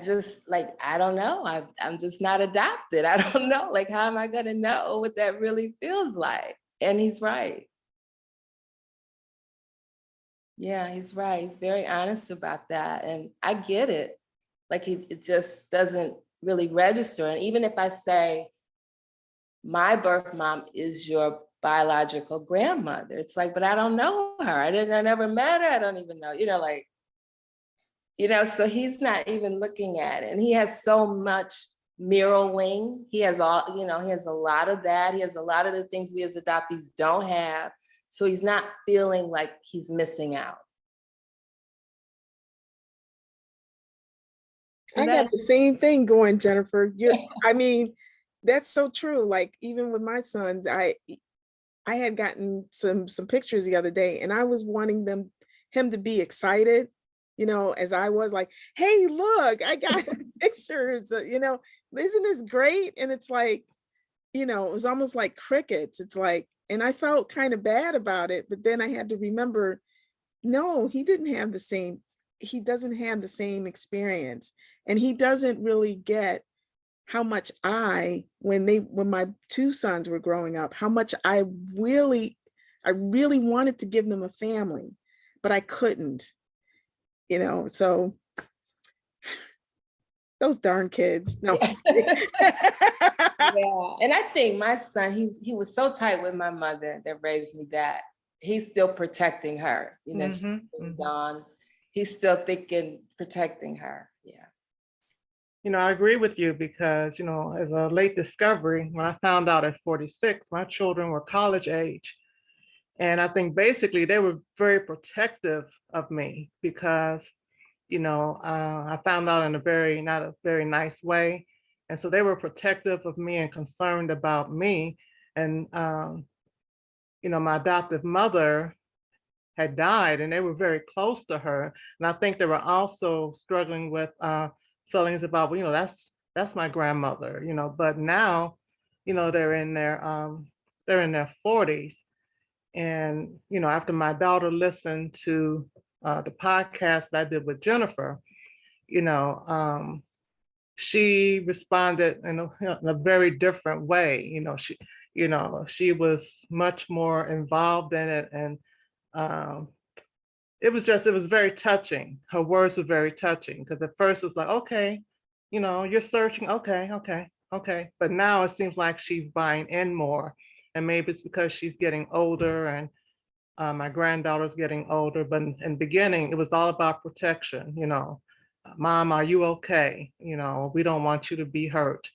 don't know. I'm just not adopted. I don't know. Like, how am I gonna know what that really feels like? And he's right. Yeah, he's right. He's very honest about that. And I get it. Like, it just doesn't really register. And even if I say, my birth mom is your biological grandmother, it's like, but I don't know her. I never met her. I don't even know, you know, like, you know, so he's not even looking at it. And he has so much mirroring. He has all, you know, he has a lot of that. He has a lot of the things we as adoptees don't have. So he's not feeling like he's missing out. I got the same thing going, Jennifer. I mean, that's so true. Like even with my sons, I had gotten some pictures the other day, and I was wanting him to be excited, you know, as I was like, hey, look, I got pictures, you know, isn't this great? And it's like, you know, it was almost like crickets. It's like, and I felt kind of bad about it, but then I had to remember, no, he doesn't have the same experience. And he doesn't really get how much when my two sons were growing up, how much I really wanted to give them a family, but I couldn't, you know, so those darn kids. No, I'm just kidding. Yeah, and I think my son, he was so tight with my mother that raised me that he's still protecting her, you know, she's gone. He's still thinking, protecting her, yeah. You know, I agree with you because, you know, as a late discovery, when I found out at 46, my children were college age. And I think basically they were very protective of me because, you know, I found out in not a very nice way. And so they were protective of me and concerned about me. And, you know, my adoptive mother had died and they were very close to her. And I think they were also struggling with feelings about, well, you know, that's my grandmother, you know, but now, you know, they're in their 40s. And, you know, after my daughter listened to the podcast that I did with Jennifer, you know, she responded in a very different way. You know, she was much more involved in it. And it was very touching. Her words were very touching because at first it was like, okay, you know, you're searching. Okay. But now it seems like she's buying in more. And maybe it's because she's getting older and my granddaughter's getting older. But in the beginning, it was all about protection. You know, Mom, are you okay? You know, we don't want you to be hurt.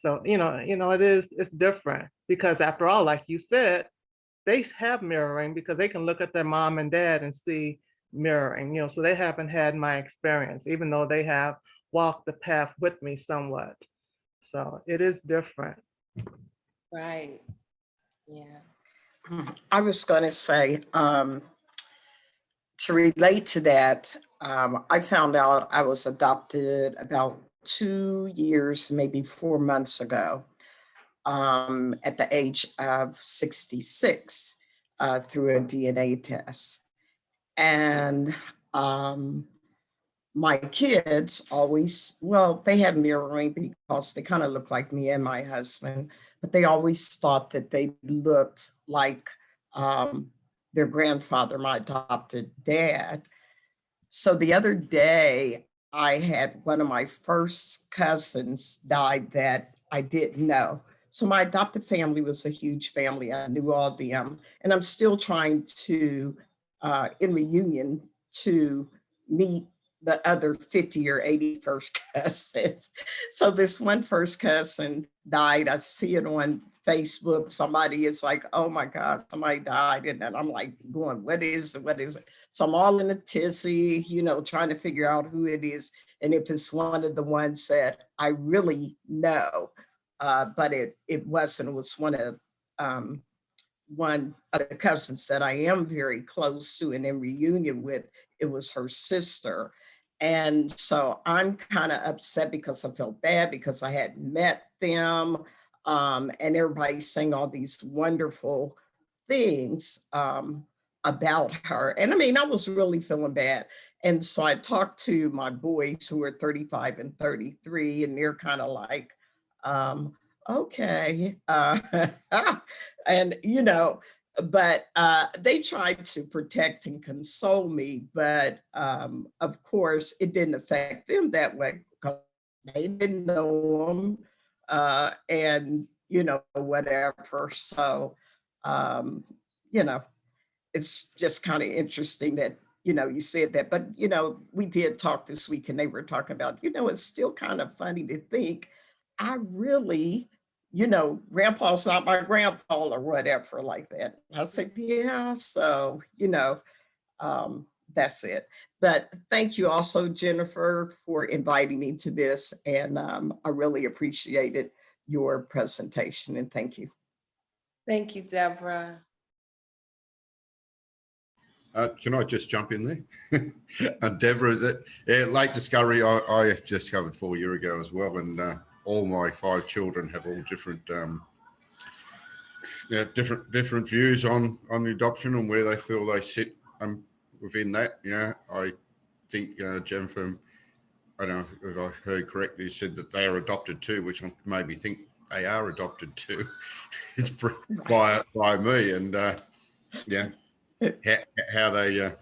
So, it's different because after all, like you said, they have mirroring because they can look at their mom and dad and see mirroring, you know, so they haven't had my experience, even though they have walked the path with me somewhat. So it is different. Right. Yeah. I was going to say, to relate to that, I found out I was adopted about 2 years, maybe 4 months ago, at the age of 66 through a DNA test. And my kids always, well, they have mirroring because they kind of look like me and my husband, but they always thought that they looked like their grandfather, my adopted dad. So the other day, I had one of my first cousins died that I didn't know. So my adopted family was a huge family. I knew all of them, and I'm still trying to, in reunion, to meet the other 50 or 80 first cousins. So this one first cousin died. I see it on Facebook. Somebody is like, oh my God, somebody died. And then I'm like going, what is it? What is it? So I'm all in a tizzy, you know, trying to figure out who it is. And if it's one of the ones that I really know, but it wasn't. It was one of the cousins that I am very close to and in reunion with. It was her sister. And so I'm kind of upset because I felt bad because I hadn't met them. And everybody's saying all these wonderful things about her. And I mean, I was really feeling bad. And so I talked to my boys who are 35 and 33, and they're kind of like, okay. And, you know, but they tried to protect and console me. But of course, it didn't affect them that way because they didn't know them and, you know, whatever. So, you know, it's just kind of interesting that, you know, you said that. But, you know, we did talk this week and they were talking about, you know, it's still kind of funny to think I really, you know, grandpa's not my grandpa or whatever like that. I said, yeah, so, you know, that's it. But thank you also, Jennifer, for inviting me to this. And I really appreciated your presentation and thank you. Thank you, Deborah. Can I just jump in there? Deborah, is it? Yeah, late discovery, I discovered 4 years ago as well. And all my 5 children have all different different views on the adoption and where they feel they sit within that. Yeah, I think Jennifer, I don't know if I heard correctly, said that they are adopted too, which made me think they are adopted too. It's by me, and yeah, how they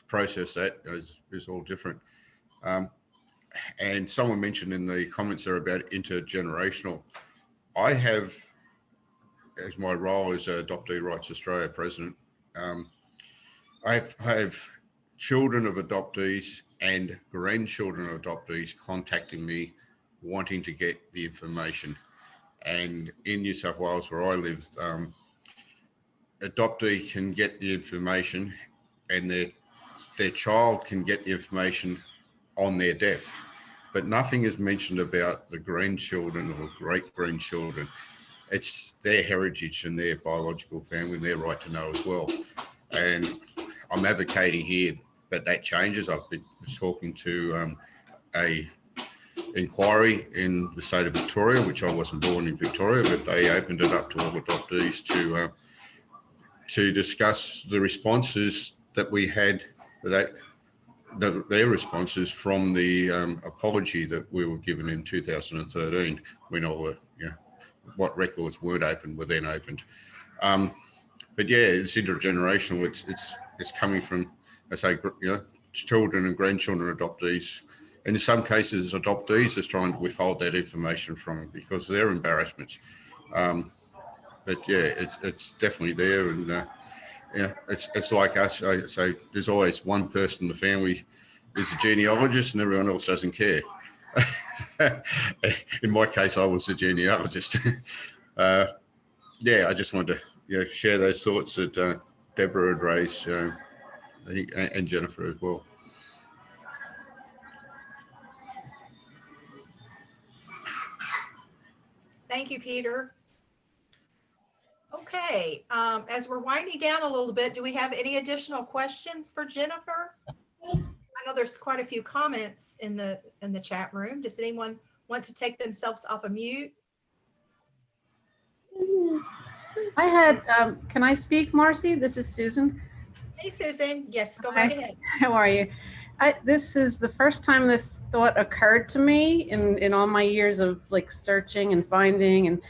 process that is all different. And someone mentioned in the comments there about intergenerational. I have, as my role as Adoptee Rights Australia president, I have children of adoptees and grandchildren of adoptees contacting me wanting to get the information. And in New South Wales, where I live, adoptee can get the information and their child can get the information on their death, but nothing is mentioned about the grandchildren or great-grandchildren. It's their heritage and their biological family and their right to know as well. And I'm advocating here that changes. I've been talking to a inquiry in the state of Victoria, which I wasn't born in Victoria, but they opened it up to all adoptees to discuss the responses that we had, their responses from the apology that we were given in 2013 when all the, what records weren't opened were then opened. But yeah, it's intergenerational. It's coming from, I say, children and grandchildren adoptees. In some cases, adoptees are trying to withhold that information from them because of their embarrassments. But yeah, it's definitely there, and yeah, it's like us. I say there's always one person in the family is a genealogist, and everyone else doesn't care. In my case, I was a genealogist. Yeah, I just wanted to share those thoughts that Deborah had raised, I think, and Jennifer as well. Thank you, Peter. Okay, as we're winding down a little bit, do we have any additional questions for Jennifer? I know there's quite a few comments in the chat room. Does anyone want to take themselves off of mute? I had, can I speak, Marcie? This is Susan. Hey, Susan. Yes, go right ahead. How are you? This is the first time this thought occurred to me in all my years of like searching and finding,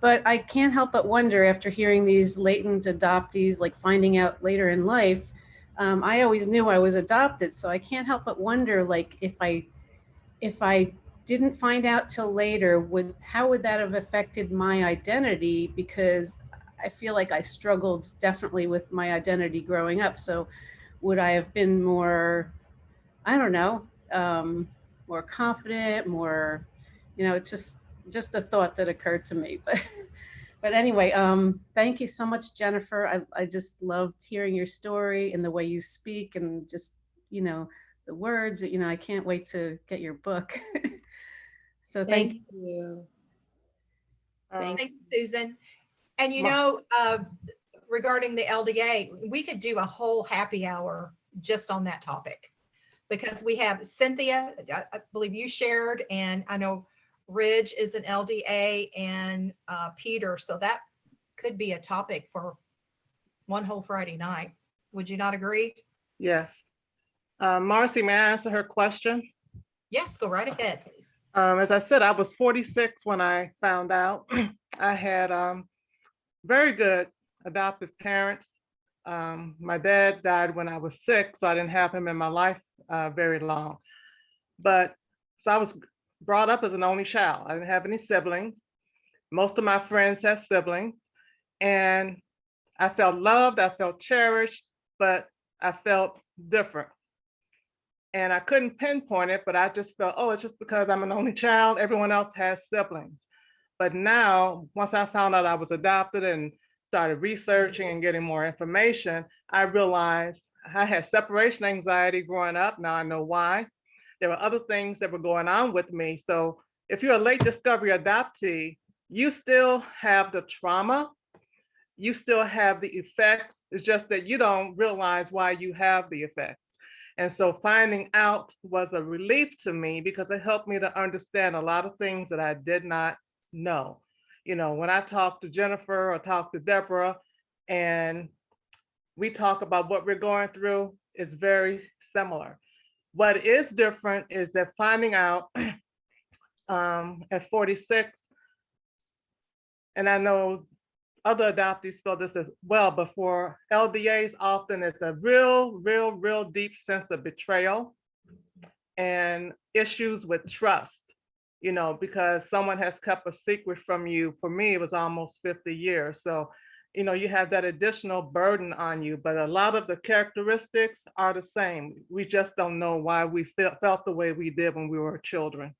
but I can't help but wonder after hearing these latent adoptees, like finding out later in life. I always knew I was adopted, so I can't help but wonder, like, if I didn't find out till later, how would that have affected my identity? Because I feel like I struggled definitely with my identity growing up. So would I have been more, I don't know, more confident, more, it's just a thought that occurred to me. But anyway, thank you so much, Jennifer. I just loved hearing your story and the way you speak and just, the words, I can't wait to get your book. So thank you. you. Thank you, Susan. And regarding the LDA, we could do a whole happy hour just on that topic, because we have Cynthia, I believe you shared, and I know Ridge is an LDA, and Peter. So that could be a topic for one whole Friday night. Would you not agree? Yes. Marcie, may I answer her question? Yes, go right ahead, please. As I said, I was 46 when I found out. I had very good adoptive parents. My dad died when I was 6, so I didn't have him in my life very long. So I was brought up as an only child. I didn't have any siblings. Most of my friends had siblings, and I felt loved, I felt cherished, but I felt different. And I couldn't pinpoint it, but I just felt, oh, it's just because I'm an only child, everyone else has siblings. But now, once I found out I was adopted and started researching and getting more information, I realized I had separation anxiety growing up. Now I know why. There were other things that were going on with me. So if you're a late discovery adoptee, you still have the trauma, you still have the effects. It's just that you don't realize why you have the effects. And so finding out was a relief to me, because it helped me to understand a lot of things that I did not know. When I talk to Jennifer or talk to Deborah and we talk about what we're going through, it's very similar. What is different is that finding out at 46, and I know other adoptees feel this as well, but for LDAs, often it's a real deep sense of betrayal and issues with trust, because someone has kept a secret from you. For me, it was almost 50 years. So, you have that additional burden on you, but a lot of the characteristics are the same. We just don't know why we felt the way we did when we were children.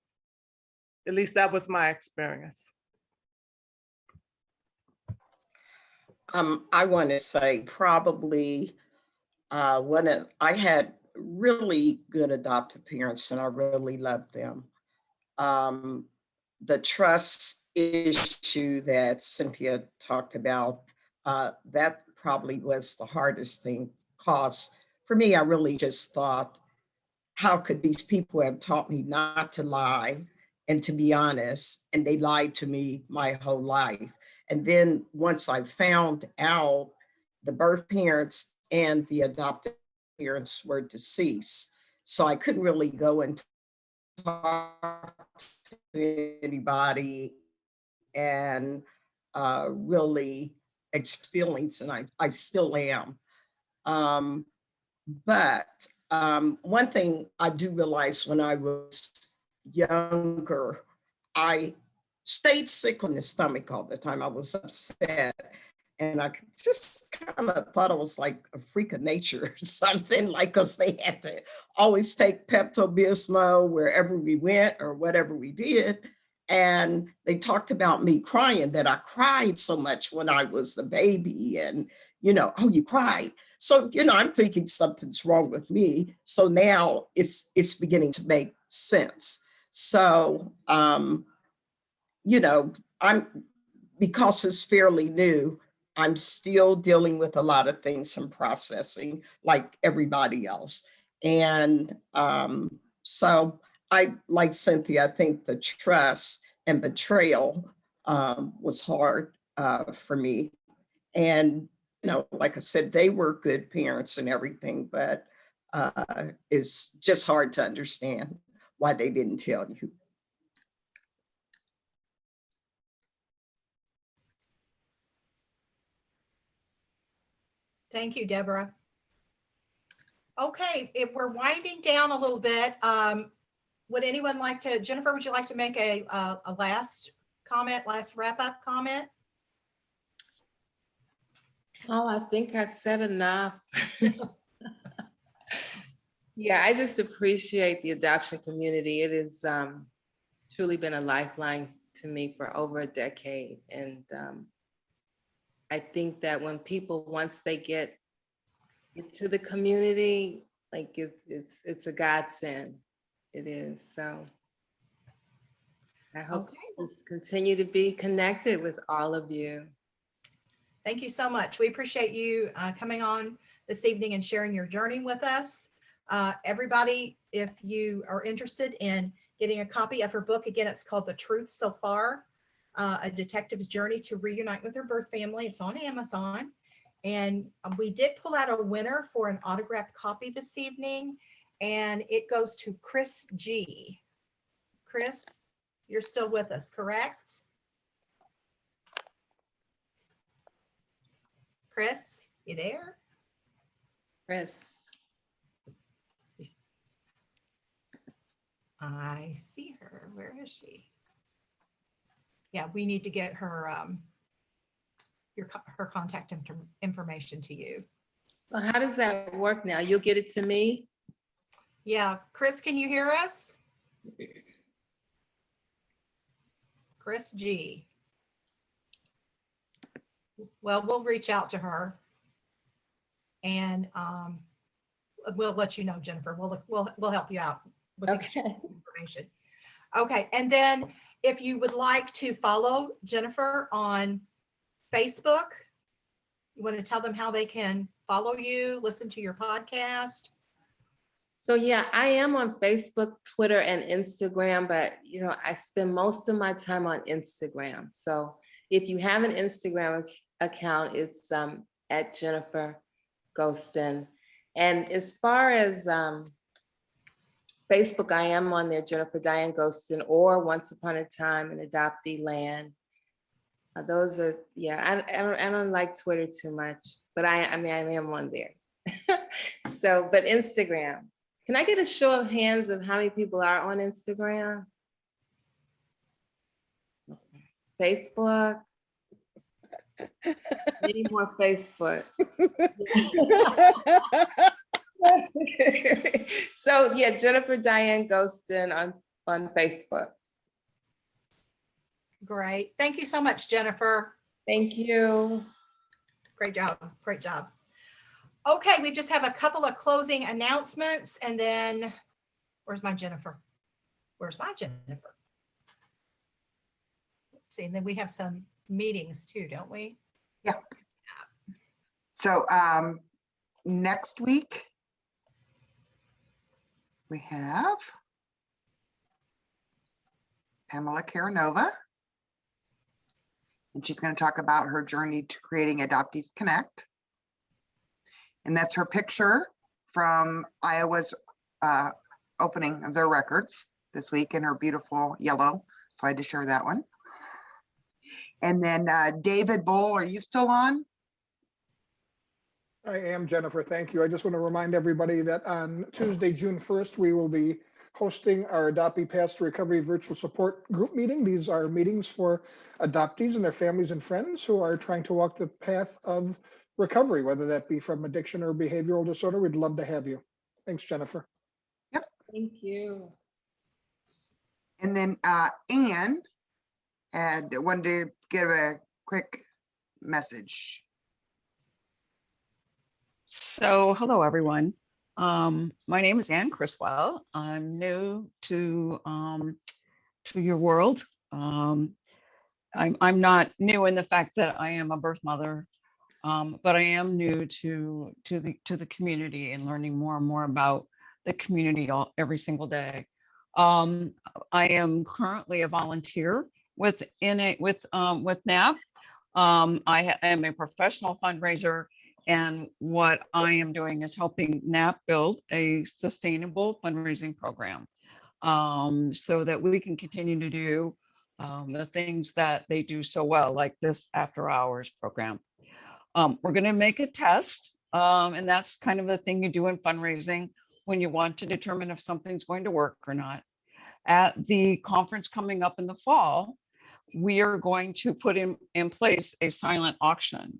At least that was my experience. I want to say probably I had really good adoptive parents and I really loved them. The trust issue that Cynthia talked about, that probably was the hardest thing, because for me, I really just thought, how could these people have taught me not to lie and to be honest? And they lied to me my whole life. And then once I found out the birth parents and the adoptive parents were deceased, so I couldn't really go and talk to anybody and really express feelings, and I still am. But one thing I do realize, when I was younger, I stayed sick on the stomach all the time. I was upset. And I just kind of thought it was like a freak of nature or something, like, because they had to always take Pepto-Bismol wherever we went or whatever we did. And they talked about me crying, that I cried so much when I was a baby. And, oh, you cried. So, I'm thinking something's wrong with me. So now it's beginning to make sense. So, because it's fairly new, I'm still dealing with a lot of things and processing like everybody else. And so like Cynthia, I think the trust and betrayal was hard for me. And, like I said, they were good parents and everything, but it's just hard to understand why they didn't tell you. Thank you, Deborah. Okay, if we're winding down a little bit, would anyone like to, Jennifer, would you like to make a last comment, last wrap-up comment? Oh, I think I've said enough. Yeah, I just appreciate the adoption community. It has truly been a lifeline to me for over a decade. And I think that when people, once they get into the community, like it's a godsend. It is. So I hope Okay. to just continue to be connected with all of you. Thank you so much. We appreciate you coming on this evening and sharing your journey with us. Everybody, if you are interested in getting a copy of her book, again, it's called The Truth So Far, A Detective's Journey to Reunite with Her Birth Family. It's on Amazon. And we did pull out a winner for an autographed copy this evening, and it goes to Chris G. Chris, you're still with us, correct? Chris, you there? Chris. I see her. Where is she? Yeah, we need to get her her contact information to you. So how does that work now? You'll get it to me? Yeah, Chris, can you hear us? Chris G. Well, we'll reach out to her, and we'll let you know, Jennifer. We'll help you out with the information. Okay, and then if you would like to follow Jennifer on Facebook, you want to tell them how they can follow you, listen to your podcast? So yeah, I am on Facebook, Twitter, and Instagram, but I spend most of my time on Instagram. So if you have an Instagram account, it's at Jennifer Ghoston. And as far as Facebook, I am on there, Jennifer Dyan Ghoston, or Once Upon a Time in Adopteeland. Those are, yeah, I don't like Twitter too much, but I am on there. So, but Instagram. Can I get a show of hands of how many people are on Instagram? Facebook? Maybe more Facebook. So yeah, Jennifer Dyan Ghoston on Facebook. Great. Thank you so much, Jennifer. Thank you. Great job. Great job. Okay, we just have a couple of closing announcements, and then where's my Jennifer? Where's my Jennifer? Let's see, and then we have some meetings too, don't we? Yeah. So next week we have Pamela Caranova, and she's going to talk about her journey to creating Adoptees Connect. And that's her picture from Iowa's opening of their records this week in her beautiful yellow. So I had to share that one. And then David Bull, are you still on? I am, Jennifer. Thank you. I just want to remind everybody that on Tuesday, June 1st, we will be hosting our Adoptee Paths to Recovery virtual support group meeting. These are meetings for adoptees and their families and friends who are trying to walk the path of recovery, whether that be from addiction or behavioral disorder. We'd love to have you. Thanks, Jennifer. Yep. Thank you. And then Anne wanted to give a quick message. So, hello, everyone. My name is Ann Criswell. I'm new to your world. I'm not new in the fact that I am a birth mother, but I am new to the community and learning more and more about the community every single day. I am currently a volunteer with NAAP. I am a professional fundraiser. And what I am doing is helping NAAP build a sustainable fundraising program so that we can continue to do the things that they do so well, like this after hours program. We're going to make a test, and that's kind of the thing you do in fundraising when you want to determine if something's going to work or not. At the conference coming up in the fall, we are going to put in place a silent auction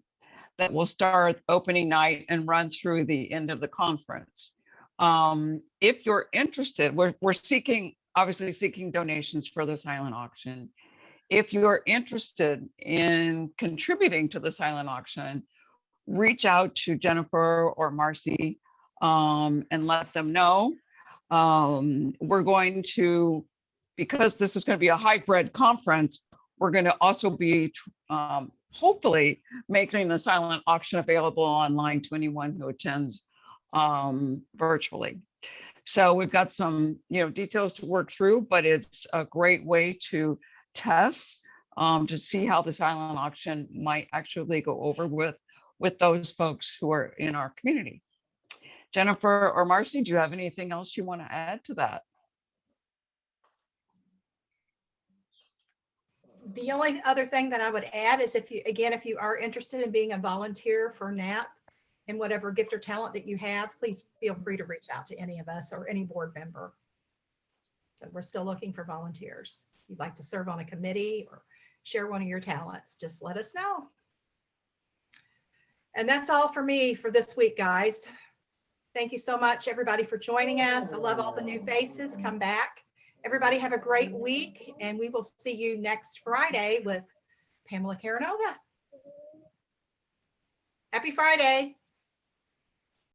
that will start opening night and run through the end of the conference. If you're interested, we're obviously seeking donations for the silent auction. If you're interested in contributing to the silent auction, reach out to Jennifer or Marcie and let them know. We're going to, because this is going to be a hybrid conference, we're going to also be hopefully making the silent auction available online to anyone who attends virtually. So we've got some, details to work through, but it's a great way to test to see how the silent auction might actually go over with those folks who are in our community. Jennifer or Marcie, do you have anything else you want to add to that? The only other thing that I would add is if you are interested in being a volunteer for NAAP and whatever gift or talent that you have, please feel free to reach out to any of us or any board member. So we're still looking for volunteers. If you'd like to serve on a committee or share one of your talents, just let us know. And that's all for me for this week, guys. Thank you so much, everybody, for joining us. I love all the new faces. Come back. Everybody have a great week, and we will see you next Friday with Pamela Caranova. Happy Friday.